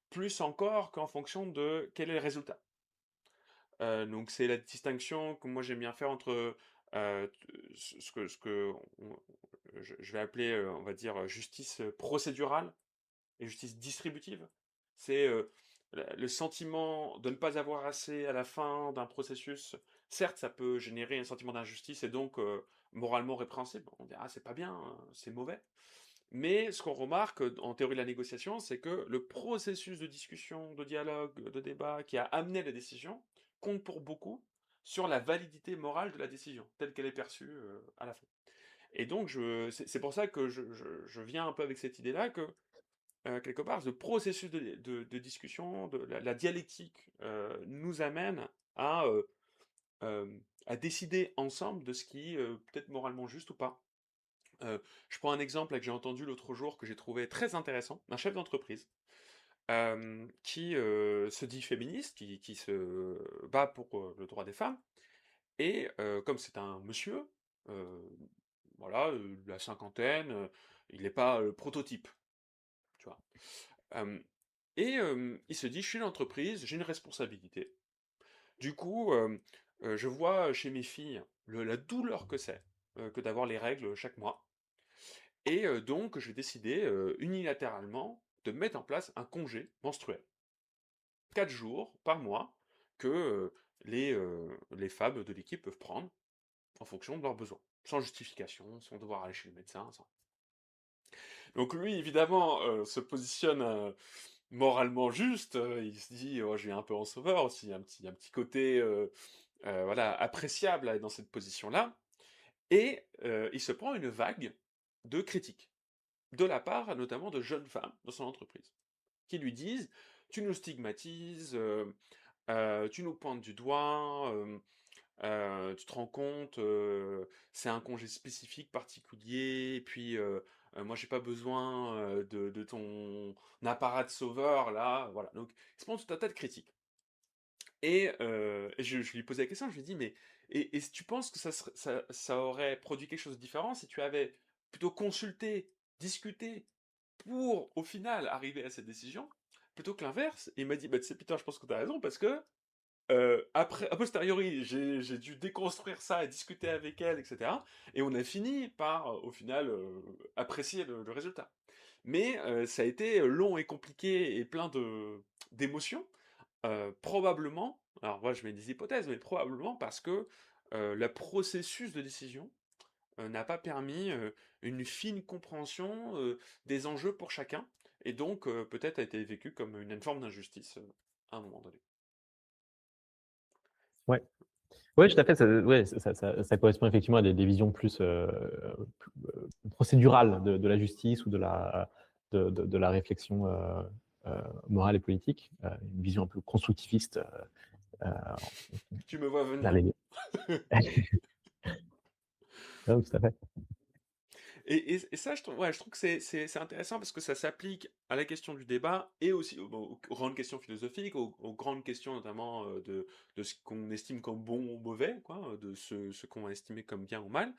plus encore qu'en fonction de quel est le résultat. Donc c'est la distinction que moi j'aime bien faire entre je vais appeler, on va dire, justice procédurale et justice distributive. C'est le sentiment de ne pas avoir assez à la fin d'un processus. Certes, ça peut générer un sentiment d'injustice et donc moralement répréhensible. On dira, ah, c'est pas bien, hein, c'est mauvais. Mais ce qu'on remarque en théorie de la négociation, c'est que le processus de discussion, de dialogue, de débat qui a amené la décision compte pour beaucoup sur la validité morale de la décision, telle qu'elle est perçue à la fin. Et donc, c'est pour ça que je viens un peu avec cette idée-là que quelque part, ce processus de discussion, la dialectique, nous amène euh, à décider ensemble de ce qui est peut-être moralement juste ou pas. Je prends un exemple là, que j'ai entendu l'autre jour que j'ai trouvé très intéressant, d'un chef d'entreprise qui se dit féministe, qui se bat pour le droit des femmes, et comme c'est un monsieur, euh, voilà, la cinquantaine, il n'est pas le prototype, tu vois. Euh, Et il se dit, je suis l'entreprise, j'ai une responsabilité. Du coup, je vois chez mes filles la douleur que c'est que d'avoir les règles chaque mois. Et donc, je vais décider unilatéralement de mettre en place un congé menstruel. 4 jours par mois que les femmes de l'équipe peuvent prendre en fonction de leurs besoins. Sans justification, sans devoir aller chez le médecin. Donc lui, évidemment, se positionne moralement juste, il se dit: «Oh, je vais un peu en sauveur aussi», un petit côté, voilà, appréciable à être dans cette position-là et il se prend une vague de critiques, de la part notamment de jeunes femmes dans son entreprise, qui lui disent: «Tu nous stigmatises, tu nous pointes du doigt, tu te rends compte, c'est un congé spécifique, particulier et puis, moi j'ai pas besoin, de ton apparat de sauveur là», voilà, donc il se prend tout un tas de critiques et je lui posais la question, je lui dis: «Mais et si tu penses que ça aurait produit quelque chose de différent si tu avais plutôt consulté, discuté pour, au final, arriver à cette décision, plutôt que l'inverse. Et il m'a dit, bah, tu sais, Peter, je pense que tu as raison, parce que après, a posteriori, j'ai dû déconstruire ça et discuter avec elle, etc. Et on a fini par, au final, apprécier le résultat. Mais ça a été long et compliqué et plein d'émotions, probablement, alors moi je mets des hypothèses, mais probablement parce que le processus de décision n'a pas permis une fine compréhension des enjeux pour chacun, et donc peut-être a été vécu comme une forme d'injustice à un moment donné. Ouais. Ouais, tout à fait, ça ouais, ça correspond effectivement à des visions plus, procédurales de la justice ou de la réflexion, heu, morale et politique, une vision un peu constructiviste, heu, Tu me vois vers venir. les non, tout à fait. Et ça, ouais, je trouve que c'est intéressant parce que ça s'applique à la question du débat et aussi aux grandes questions philosophiques, aux grandes questions notamment de ce qu'on estime comme bon ou mauvais, quoi, de ce qu'on va estimer comme bien ou mal.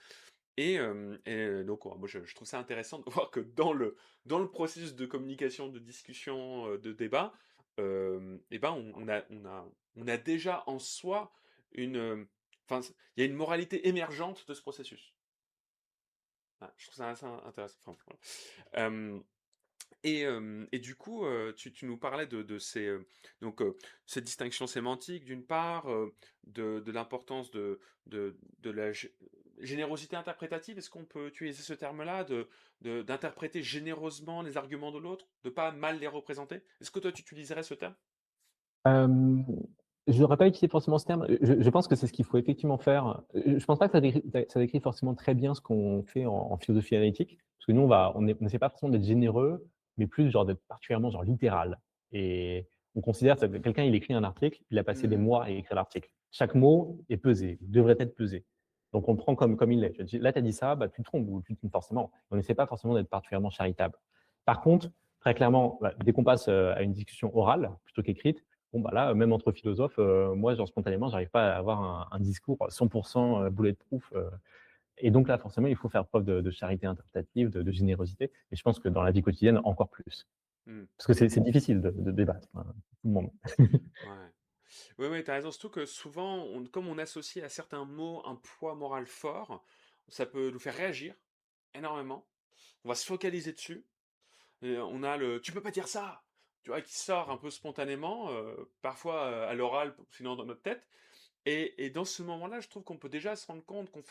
Donc, ouais, moi, je trouve ça intéressant de voir que dans le processus de communication, de discussion, de débat, eh ben, on a déjà en soi une. Enfin, il y a une moralité émergente de ce processus. Ah, je trouve ça assez intéressant. Enfin, voilà. Et du coup, tu nous parlais de ces, cette distinction sémantique d'une part, de l'importance de la générosité interprétative. Est-ce qu'on peut utiliser ce terme-là, d'interpréter généreusement les arguments de l'autre, de pas mal les représenter? Est-ce que toi, tu utiliserais ce terme? Hem, je n'aurais pas utilisé forcément ce terme. Je pense que c'est ce qu'il faut effectivement faire. Je pense pas que ça décrit forcément très bien ce qu'on fait en philosophie analytique, parce que nous, on n'essaie pas forcément d'être généreux, mais plus genre d'être particulièrement genre littéral. Et on considère que quelqu'un, il écrit un article, il a passé des Hmm, mois à écrire l'article. Chaque mot est pesé, devrait être pesé. Donc on le prend comme il est. Là, tu as dit ça, bah, tu te trompes ou tu te trompes forcément. On n'essaie pas forcément d'être particulièrement charitable. Par contre, très clairement, bah, dès qu'on passe à une discussion orale plutôt qu'écrite, bon, bah là, même entre philosophes, moi, genre spontanément, j'arrive pas à avoir un discours 100% bulletproof. Et donc là, forcément, il faut faire preuve de charité interprétative, de générosité. Et je pense que dans la vie quotidienne, encore plus. hmm, Parce que c'est difficile de débattre, hein, tout le monde. ouais. Oui, oui, t'as raison. Surtout que souvent, comme on associe à certains mots un poids moral fort, ça peut nous faire réagir énormément. On va se focaliser dessus. Et on a le «tu peux pas dire ça!» tu vois, qui sort un peu spontanément, parfois à l'oral, sinon dans notre tête. Et dans ce moment-là, je trouve qu'on peut déjà se rendre compte on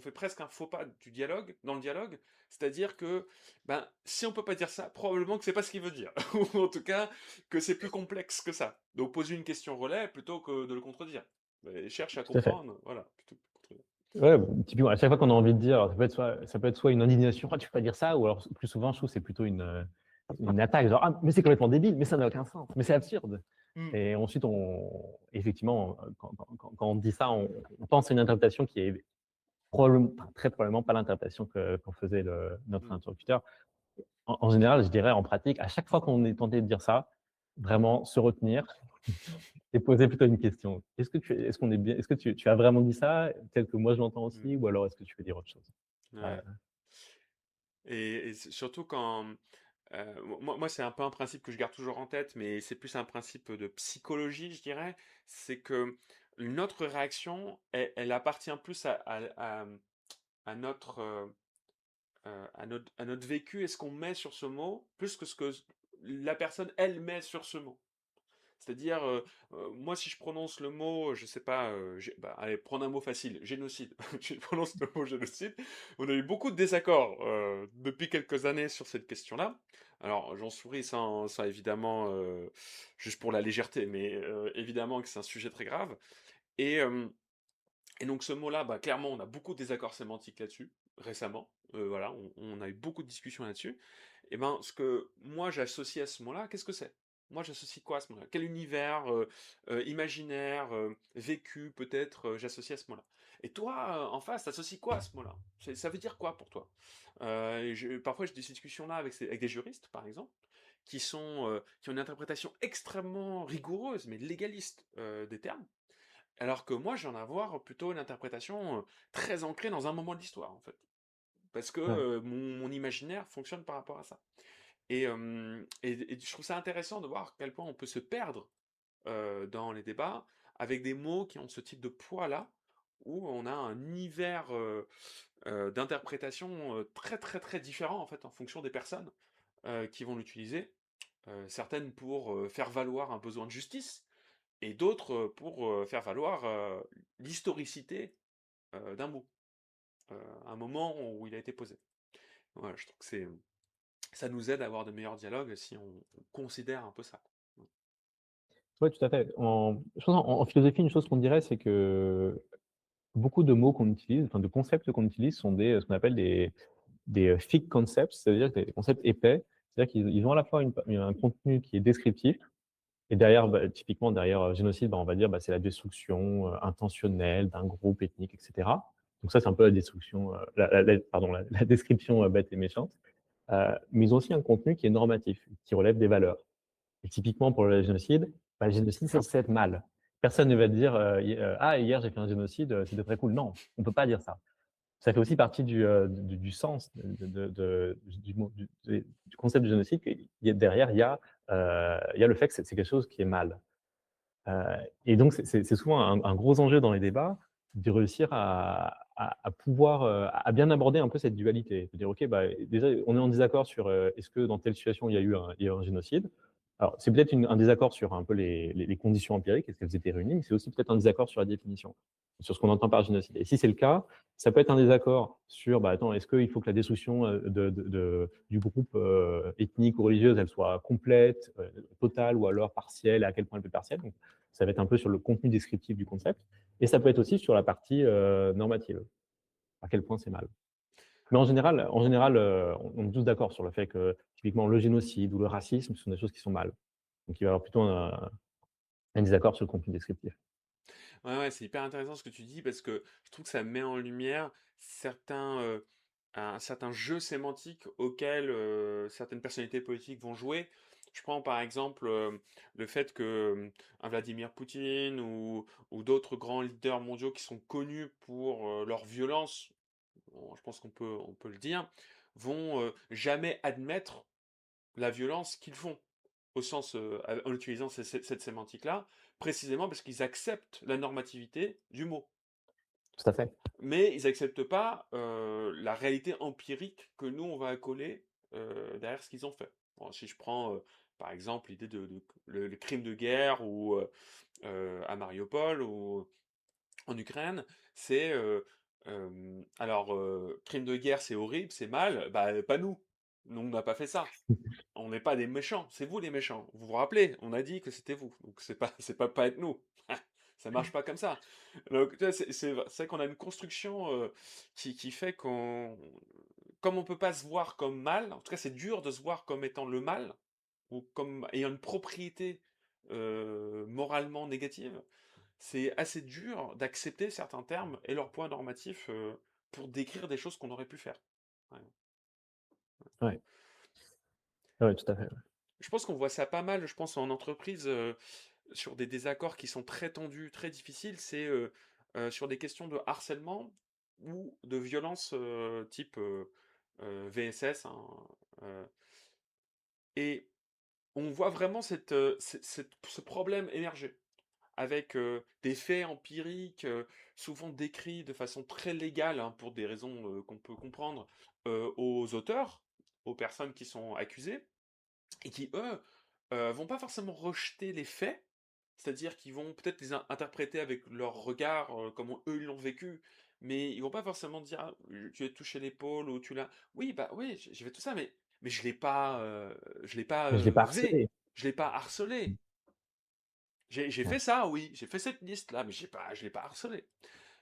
fait presque un faux pas du dialogue, dans le dialogue. C'est-à-dire que, ben, si on peut pas dire ça, probablement que c'est pas ce qu'il veut dire. Ou en tout cas, que c'est plus complexe que ça. Donc poser une question relais plutôt que de le contredire. Et cherche à Tout à fait. comprendre, voilà, plutôt que de contredire. Ouais, typiquement, à chaque fois qu'on a envie de dire, ça peut être soit une indignation, «Ah, tu peux pas dire ça», ou alors plus souvent, je trouve, c'est plutôt une attaque, genre, «Ah, mais c'est complètement débile, mais ça n'a aucun sens, mais c'est absurde». Hmm, Et ensuite, effectivement, quand on dit ça, on pense à une interprétation qui est très probablement pas l'interprétation qu'en faisait notre hmm. interlocuteur. En général, je dirais en pratique, à chaque fois qu'on est tenté de dire ça, vraiment se retenir et poser plutôt une question. Est-ce qu'on est bien, est-ce que tu as vraiment dit ça tel que moi je l'entends Hmm. aussi, ou alors est-ce que tu veux dire autre chose? Euh, Ouais. Et surtout quand, moi, c'est un peu un principe que je garde toujours en tête, mais c'est plus un principe de psychologie, je dirais. C'est que notre réaction, elle appartient plus à notre, à notre vécu et ce qu'on met sur ce mot, plus que ce que la personne, elle, met sur ce mot. C'est-à-dire, moi, si je prononce le mot, je sais pas, bah, allez, prendre un mot facile, génocide. Je prononce le mot génocide. On a eu beaucoup de désaccords depuis quelques années sur cette question-là. Alors, j'en souris sans évidemment, juste pour la légèreté, mais évidemment que c'est un sujet très grave. Et, euh, et donc, ce mot-là, bah, clairement, on a beaucoup de désaccords sémantiques là-dessus, récemment. Voilà, on a eu beaucoup de discussions là-dessus. Et ben, ce que moi j'associe à ce mot-là, qu'est-ce que c'est? Moi j'associe quoi à ce mot-là? Quel univers imaginaire, vécu peut-être, j'associe à ce mot-là? Et toi, en face, t'associes quoi à ce mot-là? Ça veut dire quoi pour toi? Parfois j'ai des discussions-là avec des juristes, par exemple, qui ont une interprétation extrêmement rigoureuse, mais légaliste des termes. Alors que moi, j'en avoir plutôt une interprétation très ancrée dans un moment de l'histoire, en fait. Parce que ouais. mon imaginaire fonctionne par rapport à ça. Et je trouve ça intéressant de voir à quel point on peut se perdre dans les débats avec des mots qui ont ce type de poids-là, où on a un univers d'interprétation très très très différent en fait en fonction des personnes qui vont l'utiliser. Certaines pour faire valoir un besoin de justice et d'autres pour faire valoir l'historicité d'un mot, un moment où il a été posé. Voilà, je trouve que ça nous aide à avoir de meilleurs dialogues si on considère un peu ça. Ouais, tout à fait. Je pense en philosophie, une chose qu'on dirait, c'est que beaucoup de mots qu'on utilise, enfin de concepts qu'on utilise sont ce qu'on appelle des thick concepts, c'est-à-dire des concepts épais. C'est-à-dire qu'ils ont à la fois un contenu qui est descriptif et derrière, typiquement derrière, génocide, on va dire, c'est la destruction, intentionnelle d'un groupe ethnique et cetera. Donc ça, c'est un peu la destruction, la description, bête et méchante. Mais ils ont aussi un contenu qui est normatif, qui relève des valeurs. Et typiquement pour le génocide, le génocide, c'est censé être mal. Personne ne va te dire, «Ah, hier j'ai fait un génocide, c'était très cool». Non, on peut pas dire ça. Ça fait aussi partie du sens du mot, du concept de génocide. Derrière, il y a le fait que c'est quelque chose qui est mal. Et donc c'est souvent un gros enjeu dans les débats de réussir à pouvoir, à bien aborder un peu cette dualité. De dire: «OK, déjà, on est en désaccord sur, est-ce que dans telle situation il y a eu un génocide?» Alors, c'est peut-être un désaccord sur un peu les conditions empiriques, est-ce qu'elles étaient réunies? Mais c'est aussi peut-être un désaccord sur la définition, sur ce qu'on entend par génocide. Et si c'est le cas, ça peut être un désaccord sur, attends, est-ce qu'il faut que la destruction, du groupe, ethnique ou religieuse, elle soit complète, totale ou alors partielle, et à quel point elle peut être partielle? Donc ça va être un peu sur le contenu descriptif du concept. Et ça peut être aussi sur la partie normative, à quel point c'est mal. Mais en général, on est tous d'accord sur le fait que typiquement le génocide ou le racisme, ce sont des choses qui sont mal. Donc il va y avoir plutôt un désaccord sur le contenu descriptif. Ouais, ouais, c'est hyper intéressant ce que tu dis parce que je trouve que ça met en lumière un certain jeu sémantique auquel certaines personnalités politiques vont jouer. Je prends par exemple le fait que un Vladimir Poutine ou d'autres grands leaders mondiaux qui sont connus pour leur violence, bon, je pense on peut le dire, vont jamais admettre la violence qu'ils font au sens, en utilisant cette sémantique-là, précisément parce qu'ils acceptent la normativité du mot. Tout à fait. Mais ils n'acceptent pas la réalité empirique que nous, on va accoler derrière ce qu'ils ont fait. Bon, si je prends, par exemple, l'idée le crime de guerre ou à Mariupol ou en Ukraine, c'est alors crime de guerre, c'est horrible, c'est mal, bah pas nous. Nous, on n'a pas fait ça. On n'est pas des méchants, c'est vous les méchants. Vous vous rappelez, on a dit que c'était vous. Donc c'est pas être nous. Ça marche pas comme ça. Donc tu vois, c'est qu'on a une construction qui fait qu'on comme on peut pas se voir comme mal, en tout cas c'est dur de se voir comme étant le mal ou comme ayant une propriété moralement négative, c'est assez dur d'accepter certains termes et leurs points normatifs pour décrire des choses qu'on aurait pu faire. Ouais. Ouais. Ouais, tout à fait. Je pense qu'on voit ça pas mal, je pense, en entreprise, sur des désaccords qui sont très tendus, très difficiles. C'est sur des questions de harcèlement ou de violence type VSS, hein, euh, et on voit vraiment ce problème émerger avec des faits empiriques, souvent décrits de façon très légale, hein, pour des raisons qu'on peut comprendre, aux auteurs, aux personnes qui sont accusées, et qui, eux, vont pas forcément rejeter les faits, c'est-à-dire qu'ils vont peut-être les interpréter avec leur regard, comment eux ils l'ont vécu, mais ils vont pas forcément dire ah, tu as touché l'épaule ou tu l'as. Oui, bah oui, j'ai fait tout ça, mais je l'ai pas Mais je l'ai pas V, harcelé. je l'ai pas harcelé. J'ai Ouais. fait ça, oui, j'ai fait cette liste-là, mais je l'ai pas harcelé.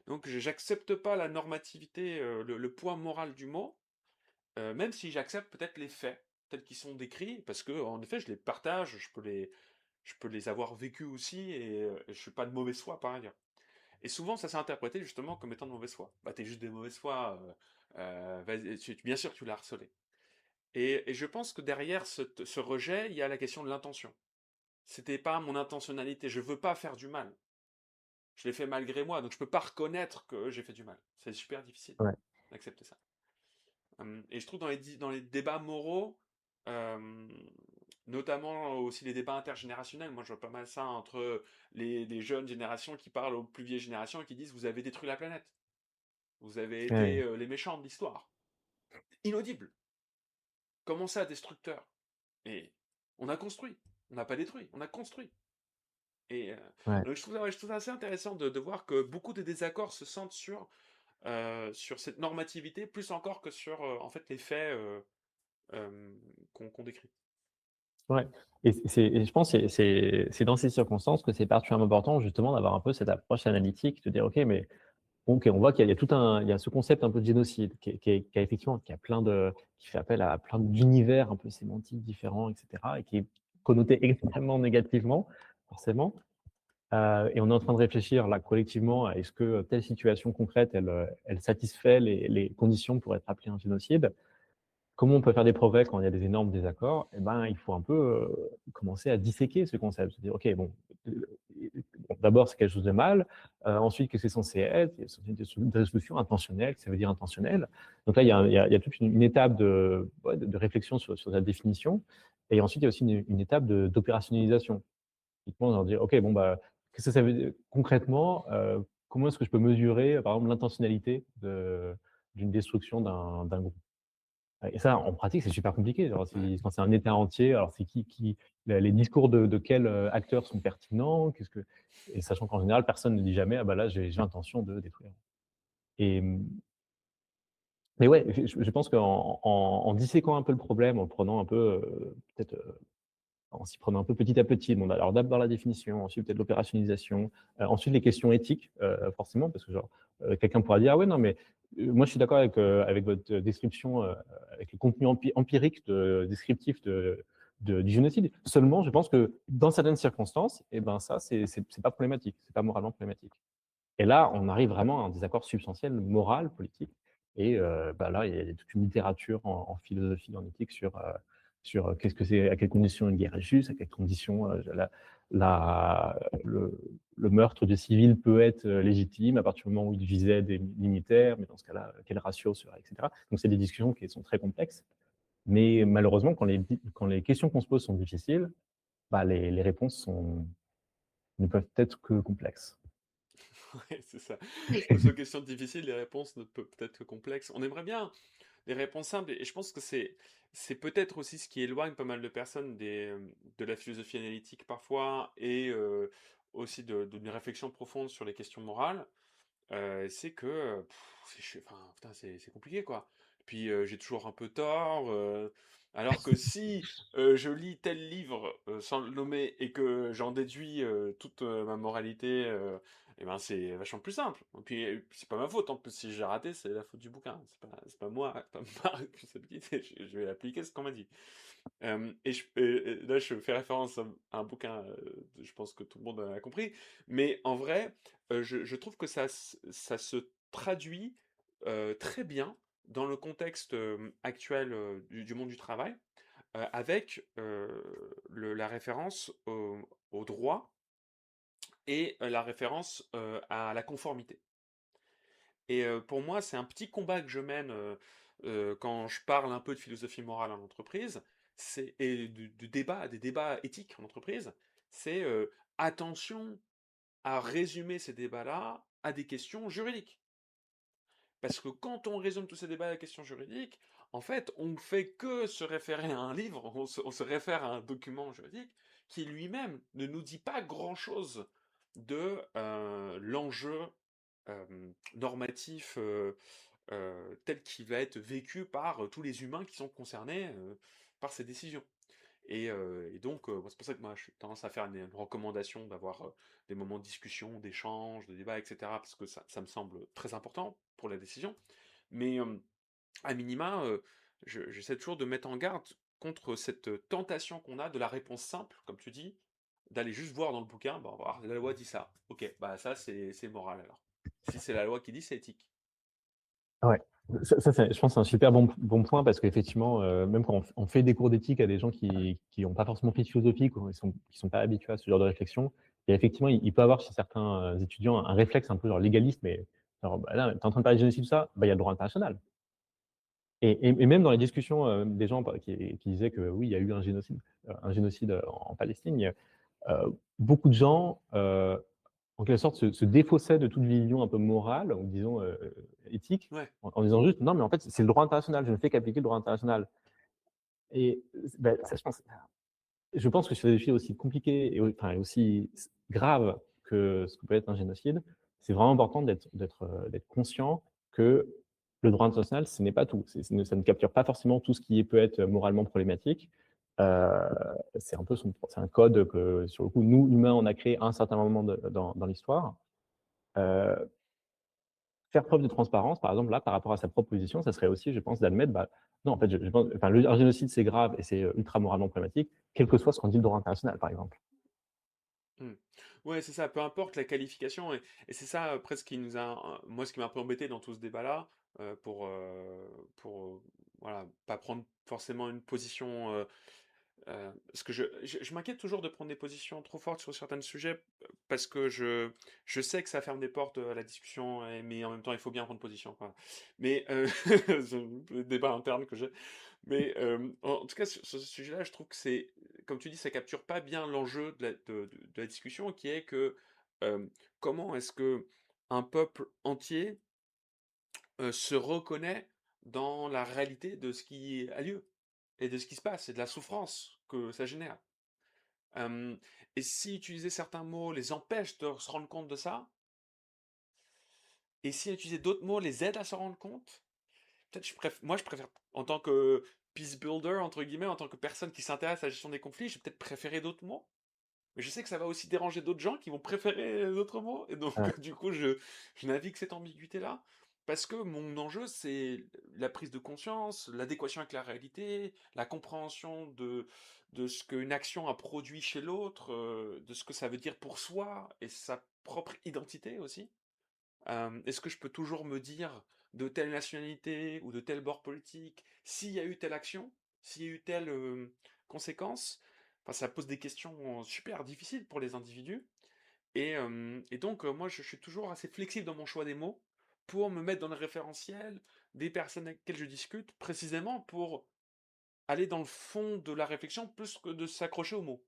Donc j'accepte pas la normativité, le poids moral du mot, même si j'accepte peut-être les faits tels qu'ils sont décrits, parce que en effet je les partage, je peux les avoir vécus aussi, et je suis pas de mauvaise foi par ailleurs. Et souvent ça s'est interprété justement comme étant de mauvaise foi. Bah t'es juste de mauvaise foi, bien sûr que tu l'as harcelé. Et je pense que derrière ce rejet, il y a la question de l'intention. C'était pas mon intentionnalité, je veux pas faire du mal. Je l'ai fait malgré moi, donc je peux pas reconnaître que j'ai fait du mal. C'est super difficile Ouais. d'accepter ça. Et je trouve dans les débats moraux, Hem, Notamment aussi les débats intergénérationnels. Moi, je vois pas mal ça entre les jeunes générations qui parlent aux plus vieilles générations et qui disent: «Vous avez détruit la planète. Vous avez été, Ouais, les méchants de l'histoire». Inaudible. Comment ça, destructeur? Et on a construit. On n'a pas détruit, on a construit. Et ouais. donc je trouve ça assez intéressant de voir que beaucoup de désaccords se sentent sur cette normativité, plus encore que sur, en fait, les faits, qu'on décrit. Ouais et je pense que c'est dans ces circonstances que c'est particulièrement important justement d'avoir un peu cette approche analytique, de dire: «OK, mais OK, on voit qu'il y a tout un il y a ce concept un peu de génocide qui a effectivement qui a plein de qui fait appel à plein d'univers un peu sémantiques différents et cetera et qui est connoté extrêmement négativement, forcément. Et on est en train de réfléchir là collectivement à est-ce que telle situation concrète elle satisfait les conditions pour être appelée un génocide? Comment on peut faire des progrès quand il y a des énormes désaccords? Et ben, il faut un peu, commencer à disséquer ce concept. Se dire: «OK, bon, bon, d'abord, c'est quelque chose de mal. Ensuite, qu'est-ce que c'est censé être? C'est censé être des solutions intentionnelles. Ça veut dire intentionnel?» Donc là, il y a toute une étape de, ouais, de réflexion sur la définition et ensuite, il y a aussi une étape d'opérationnalisation. Typiquement, leur dire: «OK, bon, bah, qu'est-ce que ça veut dire concrètement, comment est-ce que je peux mesurer, par exemple, l'intentionnalité d'une destruction d'un groupe?» Et ça, en pratique, c'est super compliqué. Genre, Ouais. si quand c'est un État entier, alors c'est qui les discours de quels, acteurs sont pertinents? Qu'est-ce que et sachant qu'en général, personne ne dit jamais: «Ah bah là, j'ai l'intention de détruire». Et mais ouais, je pense qu'en disséquant un peu le problème, en prenant un peu, peut-être, en s'y prenant un peu petit à petit. Bon, alors d'abord la définition, ensuite peut-être l'opérationnalisation, ensuite les questions éthiques, forcément, parce que genre, quelqu'un pourra dire: «Ah ouais, non, mais moi je suis d'accord avec votre description, avec le contenu empirique descriptif du génocide. Seulement, je pense que dans certaines circonstances, et ben ça, c'est pas problématique, c'est pas moralement problématique». Et là, on arrive vraiment à un désaccord substantiel, moral, politique. Et bah, là, il y a toute une littérature en philosophie, en éthique sur qu'est-ce que c'est, à quelles conditions une guerre est juste, à quelles conditions, la le meurtre de civils peut être, légitime à partir du moment où il visait des militaires, mais dans ce cas-là, quel ratio serait et cetera. Donc c'est des discussions qui sont très complexes, mais malheureusement, quand les questions qu'on se pose sont difficiles, bah, les réponses ne peuvent être que complexes. Ouais, c'est ça. Face aux questions difficiles, les réponses ne peuvent peut-être que complexes. On aimerait bien des réponses simples et je pense que c'est peut-être aussi ce qui éloigne pas mal de personnes de la philosophie analytique parfois et aussi d'une réflexion profonde sur les questions morales. C'est que, enfin, putain, c'est compliqué, quoi. Puis, j'ai toujours un peu tort, alors que si, je lis tel livre, sans le nommer et que j'en déduis, toute, ma moralité, et ben, c'est vachement plus simple. Et puis, c'est pas ma faute, en plus, si j'ai raté, c'est la faute du bouquin. C'est pas moi, c'est pas ma responsabilité, je vais appliquer ce qu'on m'a dit. Là, je fais référence à un bouquin, je pense que tout le monde a compris. Mais en vrai, je trouve que ça se traduit très bien dans le contexte actuel du monde du travail, avec la référence au droit et la référence à la conformité. Et pour moi, c'est un petit combat que je mène quand je parle un peu de philosophie morale en entreprise, et de débat, des débats éthiques en entreprise, c'est attention à résumer ces débats-là à des questions juridiques. Parce que quand on résume tous ces débats à des questions juridiques, en fait, on ne fait que se référer à un livre, on se réfère à un document juridique qui lui-même ne nous dit pas grand-chose de l'enjeu normatif tel qu'il va être vécu par tous les humains qui sont concernés par ces décisions. Et donc, moi, c'est pour ça que moi, je suis tendance à faire une recommandation d'avoir des moments de discussion, d'échange, de débat, etc. Parce que ça me semble très important pour la décision. Mais à minima, j'essaie toujours de mettre en garde contre cette tentation qu'on a de la réponse simple, comme tu dis, d'aller juste voir dans le bouquin, bah, voir, la loi dit ça. Ok, bah ça c'est moral alors. Si c'est la loi qui dit, c'est éthique. Ouais, ça c'est je pense que c'est un super bon point parce qu'effectivement, même quand on fait des cours d'éthique à des gens qui ont pas forcément fait de philosophie, ou qui sont pas habitués à ce genre de réflexion, et effectivement, il peut y avoir chez certains, étudiants un réflexe un peu genre légaliste, mais genre, bah, là, tu es en train de parler de génocide, tout ça, bah, il y a le droit international. Et même dans les discussions, des gens qui disaient que oui, il y a eu un génocide, en Palestine, beaucoup de gens, en quelque sorte, se défaussaient de toute vision un peu morale ou disons, éthique, Ouais. en disant juste: «Non, mais en fait, c'est le droit international, je ne fais qu'appliquer le droit international». Et bah, ça, je pense que sur des défis aussi compliqués et enfin aussi graves que ce que peut être un génocide, c'est vraiment important d'être conscient que le droit international, ce n'est pas tout. Ça ne capture pas forcément tout ce qui peut être moralement problématique. Heu, c'est un code que, sur le coup, nous, humains, on a créé à un certain moment dans l'histoire. Heu, Faire preuve de transparence, par exemple, là, par rapport à sa propre position, ça serait aussi, je pense, d'admettre, bah, non, en fait, je pense, enfin, un génocide, c'est grave et c'est ultra moralement problématique, quel que soit ce qu'en dit le droit international, par exemple. Mmh. Ouais, c'est ça, peu importe la qualification et c'est ça, après ce qui nous a moi, ce qui m'a un peu embêté dans tout ce débat-là, pour, voilà, pas prendre forcément une position, parce que je m'inquiète toujours de prendre des positions trop fortes sur certains sujets, parce que je sais que ça ferme des portes, à la discussion mais en même temps, il faut bien prendre position, quoi. Mais, c'est le débat interne que j'ai. Mais, en tout cas, sur ce sujet-là, je trouve que c'est comme tu dis, ça capture pas bien l'enjeu de la discussion qui est que, comment est-ce que un peuple entier, se reconnaît dans la réalité de ce qui a lieu et de ce qui se passe et de la souffrance que ça génère. Hem et si utiliser certains mots les empêche de se rendre compte de ça et si utiliser d'autres mots les aide à se rendre compte, peut-être je préfère en tant que «peace builder» entre guillemets, en tant que personne qui s'intéresse à la gestion des conflits, je vais peut-être préférer d'autres mots. Mais je sais que ça va aussi déranger d'autres gens qui vont préférer d'autres mots et donc Ouais. du coup je navigue cette ambiguïté-là parce que mon enjeu c'est la prise de conscience, l'adéquation avec la réalité, la compréhension de ce qu'une action a produit chez l'autre, de ce que ça veut dire pour soi et sa propre identité aussi. Est-ce que je peux toujours me dire de telle nationalité ou de tel bord politique, s'il y a eu telle action, s'il y a eu telle conséquence? Enfin, ça pose des questions super difficiles pour les individus. Et donc, moi, je suis toujours assez flexible dans mon choix des mots pour me mettre dans le référentiel des personnes avec lesquelles je discute, précisément pour aller dans le fond de la réflexion plus que de s'accrocher aux mots.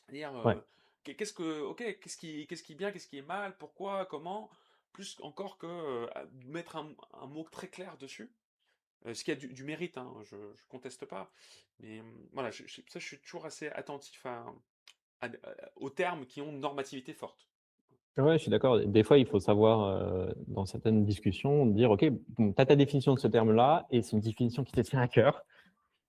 C'est-à-dire, Ouais. qu'est-ce qui est bien, qu'est-ce qui est mal, pourquoi, comment, plus encore que mettre un mot très clair dessus. Ce qui a du mérite, hein, je conteste pas. Mais voilà, ça, je suis toujours assez attentif aux termes qui ont une normativité forte. Ouais, je suis d'accord. Des fois, il faut savoir, dans certaines discussions, dire: «OK, bon, tu as ta définition de ce terme-là et c'est une définition qui te tient à cœur.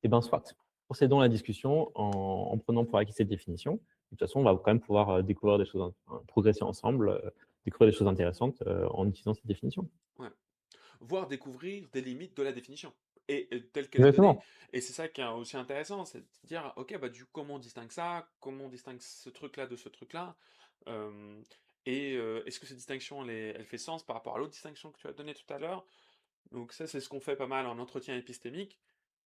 Et ben, soit, procédons à la discussion en prenant pour acquis cette définition. De toute façon, on va quand même pouvoir, découvrir des choses progresser ensemble, découvrir des choses intéressantes, en utilisant cette définition». Ouais. Voire découvrir des limites de la définition et telle qu'elle est donnée. Exactement. Et c'est ça qui est aussi intéressant, c'est de dire, ok, bah du coup, comment on distingue ça, comment on distingue ce truc-là de ce truc-là, euh, et est-ce que cette distinction, elle fait sens par rapport à l'autre distinction que tu as donnée tout à l'heure? Donc ça, c'est ce qu'on fait pas mal en entretien épistémique.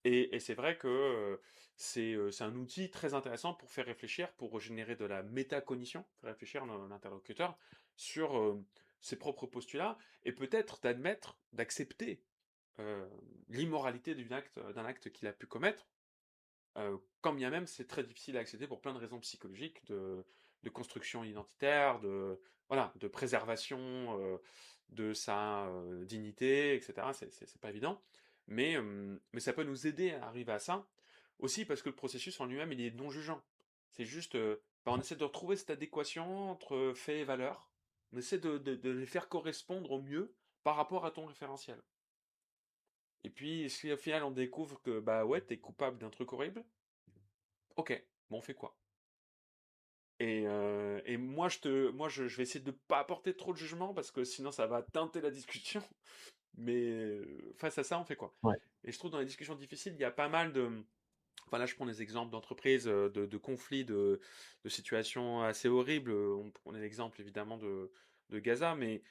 Et c'est vrai que c'est un outil très intéressant pour faire réfléchir, pour générer de la métacognition, faire réfléchir l'interlocuteur sur ses propres postulats, et peut-être d'admettre, d'accepter euh, l'immoralité d'un acte qu'il a pu commettre, quand bien même c'est très difficile à accepter pour plein de raisons psychologiques, de construction identitaire, voilà, de préservation de sa dignité, etc. C'est pas évident, mais ça peut nous aider à arriver à ça, aussi parce que le processus en lui-même, il est non jugeant. C'est juste, bah, on essaie de retrouver cette adéquation entre faits et valeurs, on essaie de les faire correspondre au mieux par rapport à ton référentiel. Et puis, si au final on découvre que, bah ouais, t'es coupable d'un truc horrible, ok, bon, on fait quoi? Et moi, je vais essayer de ne pas apporter trop de jugement parce que sinon ça va teinter la discussion. Mais face à ça, on fait quoi? Ouais. Et je trouve dans les discussions difficiles, il y a pas mal de. Enfin là, je prends des exemples d'entreprises, de conflits, de situations assez horribles. On prenait l'exemple évidemment de Gaza, mais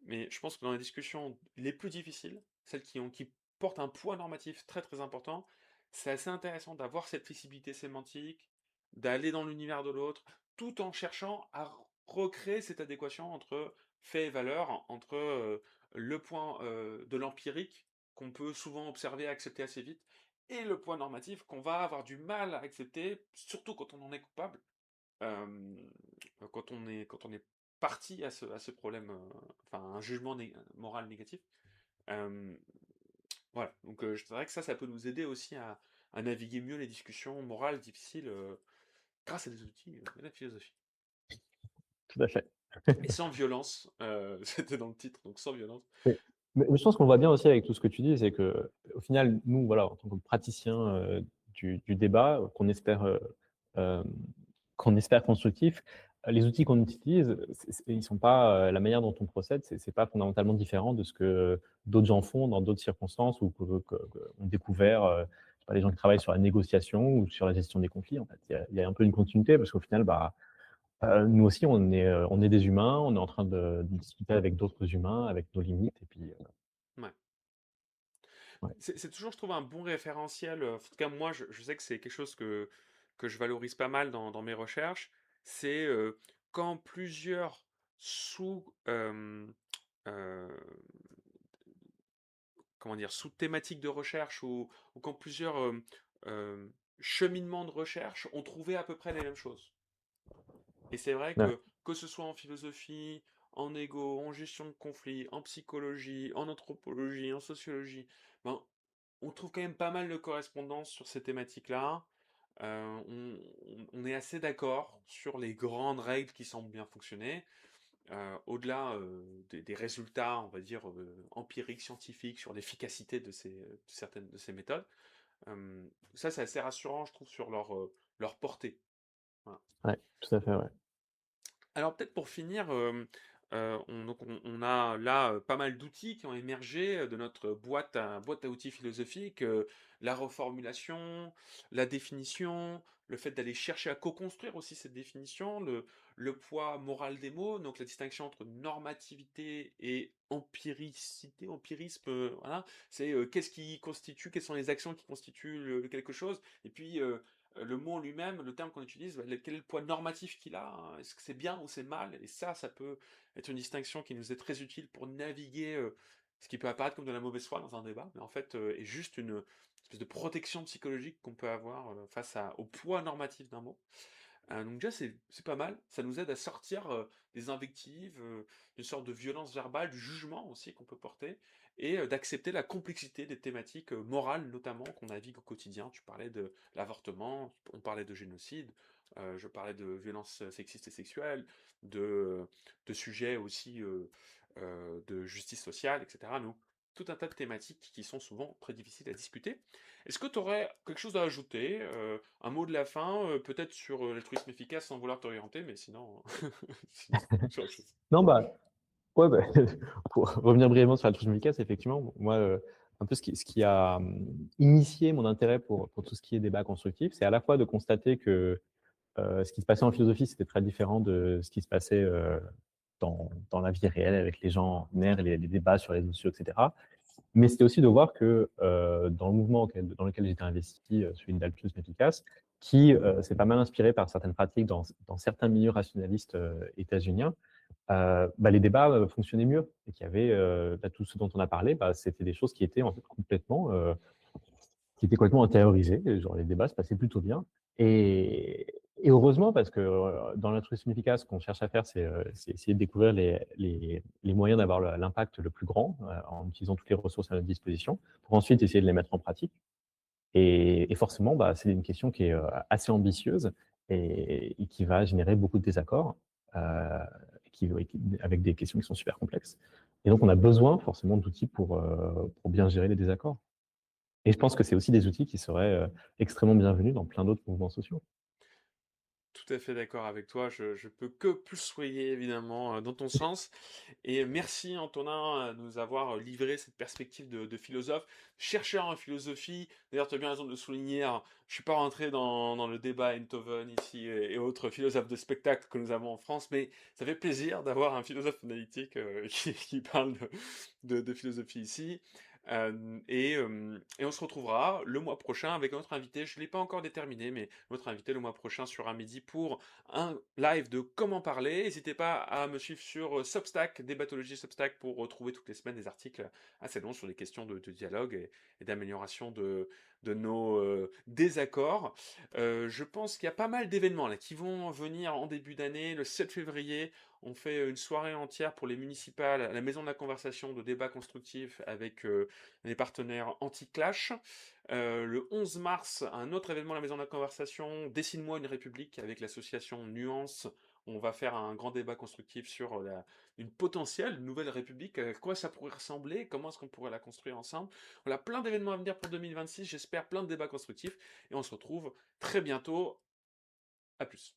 je pense que dans les discussions les plus difficiles, celles qui portent un poids normatif très très important, c'est assez intéressant d'avoir cette flexibilité sémantique, d'aller dans l'univers de l'autre, tout en cherchant à recréer cette adéquation entre faits et valeurs, entre le point de l'empirique qu'on peut souvent observer et accepter assez vite, et le poids normatif qu'on va avoir du mal à accepter, surtout quand on en est coupable, hem, quand on est partie à ce problème, enfin, un jugement moral négatif. Hem, voilà, donc c'est vrai que ça peut nous aider aussi à naviguer mieux les discussions morales difficiles, grâce à des outils, de la philosophie. Tout à fait. Et sans violence, c'était dans le titre, donc sans violence. Mais mais je pense qu'on voit bien aussi avec tout ce que tu dis, c'est qu'au final, nous, voilà, en tant que praticiens, du débat, hem, qu'on espère constructif, les outils qu'on utilise, ils sont pas, la manière dont on procède, c'est pas fondamentalement différent de ce que d'autres gens font dans d'autres circonstances ou que ont découvert, je sais pas, les gens qui travaillent sur la négociation ou sur la gestion des conflits, en fait. Il y a un peu une continuité parce qu'au final, bah, nous aussi, on est des humains, on est en train de discuter avec d'autres humains, avec nos limites et puis, Ouais. ouais. C'est toujours, je trouve, un bon référentiel. En tout cas, moi, je sais que c'est quelque chose que je valorise pas mal dans mes recherches. C'est quand plusieurs sous, euh, comment dire, sous-thématiques de recherche ou quand plusieurs euh, cheminements de recherche ont trouvé à peu près les mêmes choses. Et c'est vrai Ouais, que ce soit en philosophie, en égo, en gestion de conflits, en psychologie, en anthropologie, en sociologie, ben, on trouve quand même pas mal de correspondances sur ces thématiques-là. On est assez d'accord sur les grandes règles qui semblent bien fonctionner. Au-delà des résultats, on va dire, empiriques, scientifiques, sur l'efficacité de certaines de ces méthodes, ça c'est assez rassurant, je trouve, sur leur portée. Voilà. ouais, tout à fait, ouais. Alors peut-être pour finir, on a là pas mal d'outils qui ont émergé de notre boîte à outils philosophique, la reformulation, la définition, le fait d'aller chercher à co-construire aussi cette définition, le poids moral des mots, donc la distinction entre normativité et empiricité, empirisme, voilà, c'est qu'est-ce qui constitue, quelles sont les actions qui constituent le quelque chose, et puis le mot en lui-même, le terme qu'on utilise, quel est le poids normatif qu'il a, hein, est-ce que c'est bien ou c'est mal, et ça peut être une distinction qui nous est très utile pour naviguer ce qui peut apparaître comme de la mauvaise foi dans un débat, mais en fait est juste une espèce de protection psychologique qu'on peut avoir face au poids normatif d'un mot. Donc déjà, c'est pas mal. Ça nous aide à sortir des invectives, d'une sorte de violence verbale, du jugement aussi qu'on peut porter, et d'accepter la complexité des thématiques morales, notamment, qu'on navigue au quotidien. Tu parlais de l'avortement, on parlait de génocide, je parlais de violences sexistes et sexuelles, de sujets aussi de justice sociale, etc. Nous, tout un tas de thématiques qui sont souvent très difficiles à discuter. Est-ce que tu aurais quelque chose à ajouter, un mot de la fin, peut-être sur l'altruisme efficace sans vouloir t'orienter, mais sinon, sinon sur autre chose. Non, bah, ouais, bah, pour revenir brièvement sur l'altruisme efficace, effectivement, moi, un peu ce qui a, initié mon intérêt pour tout ce qui est débat constructif, c'est à la fois de constater que, ce qui se passait en philosophie, c'était très différent de ce qui se passait, dans la vie réelle avec les gens ordinaires et les débats sur les réseaux sociaux et cetera. Mais c'était aussi de voir que, dans le mouvement dans lequel j'étais investi, celui d'altruisme efficace, qui, s'est pas mal inspiré par certaines pratiques dans certains milieux rationalistes, états-uniens, bah, les débats, fonctionnaient mieux et qu'il y avait, bah, tout ce dont on a parlé, bah, c'était des choses qui étaient en fait complètement intériorisées et genre les débats se passaient plutôt bien et et heureusement parce que, dans l'altruisme efficace, ce qu'on cherche à faire, c'est essayer de découvrir les moyens d'avoir l'impact le plus grand, en utilisant toutes les ressources à notre disposition, pour ensuite essayer de les mettre en pratique et forcément, bah, c'est une question qui est, assez ambitieuse et qui va générer beaucoup de désaccords, heu, avec des questions qui sont super complexes et donc on a besoin forcément d'outils pour bien gérer les désaccords et je pense que c'est aussi des outils qui seraient, extrêmement bienvenus dans plein d'autres mouvements sociaux. Tout à fait d'accord avec toi, je peux que plus soyer évidemment dans ton sens. Et merci Antonin de nous avoir livré cette perspective de philosophe, chercheur en philosophie. D'ailleurs, tu as bien raison de le souligner, hein, je suis pas rentré dans le débat Einthoven ici et autres philosophes de spectacle que nous avons en France, mais ça fait plaisir d'avoir un philosophe analytique qui parle de philosophie ici. Et on se retrouvera le mois prochain avec notre invité. Je ne l'ai pas encore déterminé, mais notre invité le mois prochain sur un midi pour un live de comment parler. N'hésitez pas à me suivre sur Substack, Débatologie Substack, pour retrouver toutes les semaines des articles assez longs sur les questions de dialogue et d'amélioration de nos désaccords. Je pense qu'il y a pas mal d'événements là qui vont venir en début d'année. Le 7 février, on fait une soirée entière pour les municipales à la Maison de la Conversation de débat constructif avec les partenaires anti-clash. Le 11 mars, un autre événement à la Maison de la Conversation, Dessine-moi une République avec l'association Nuance. On va faire un grand débat constructif sur une potentielle nouvelle République, à quoi ça pourrait ressembler, comment est-ce qu'on pourrait la construire ensemble. Voilà, plein d'événements à venir pour 2026, j'espère plein de débats constructifs, et on se retrouve très bientôt. À plus.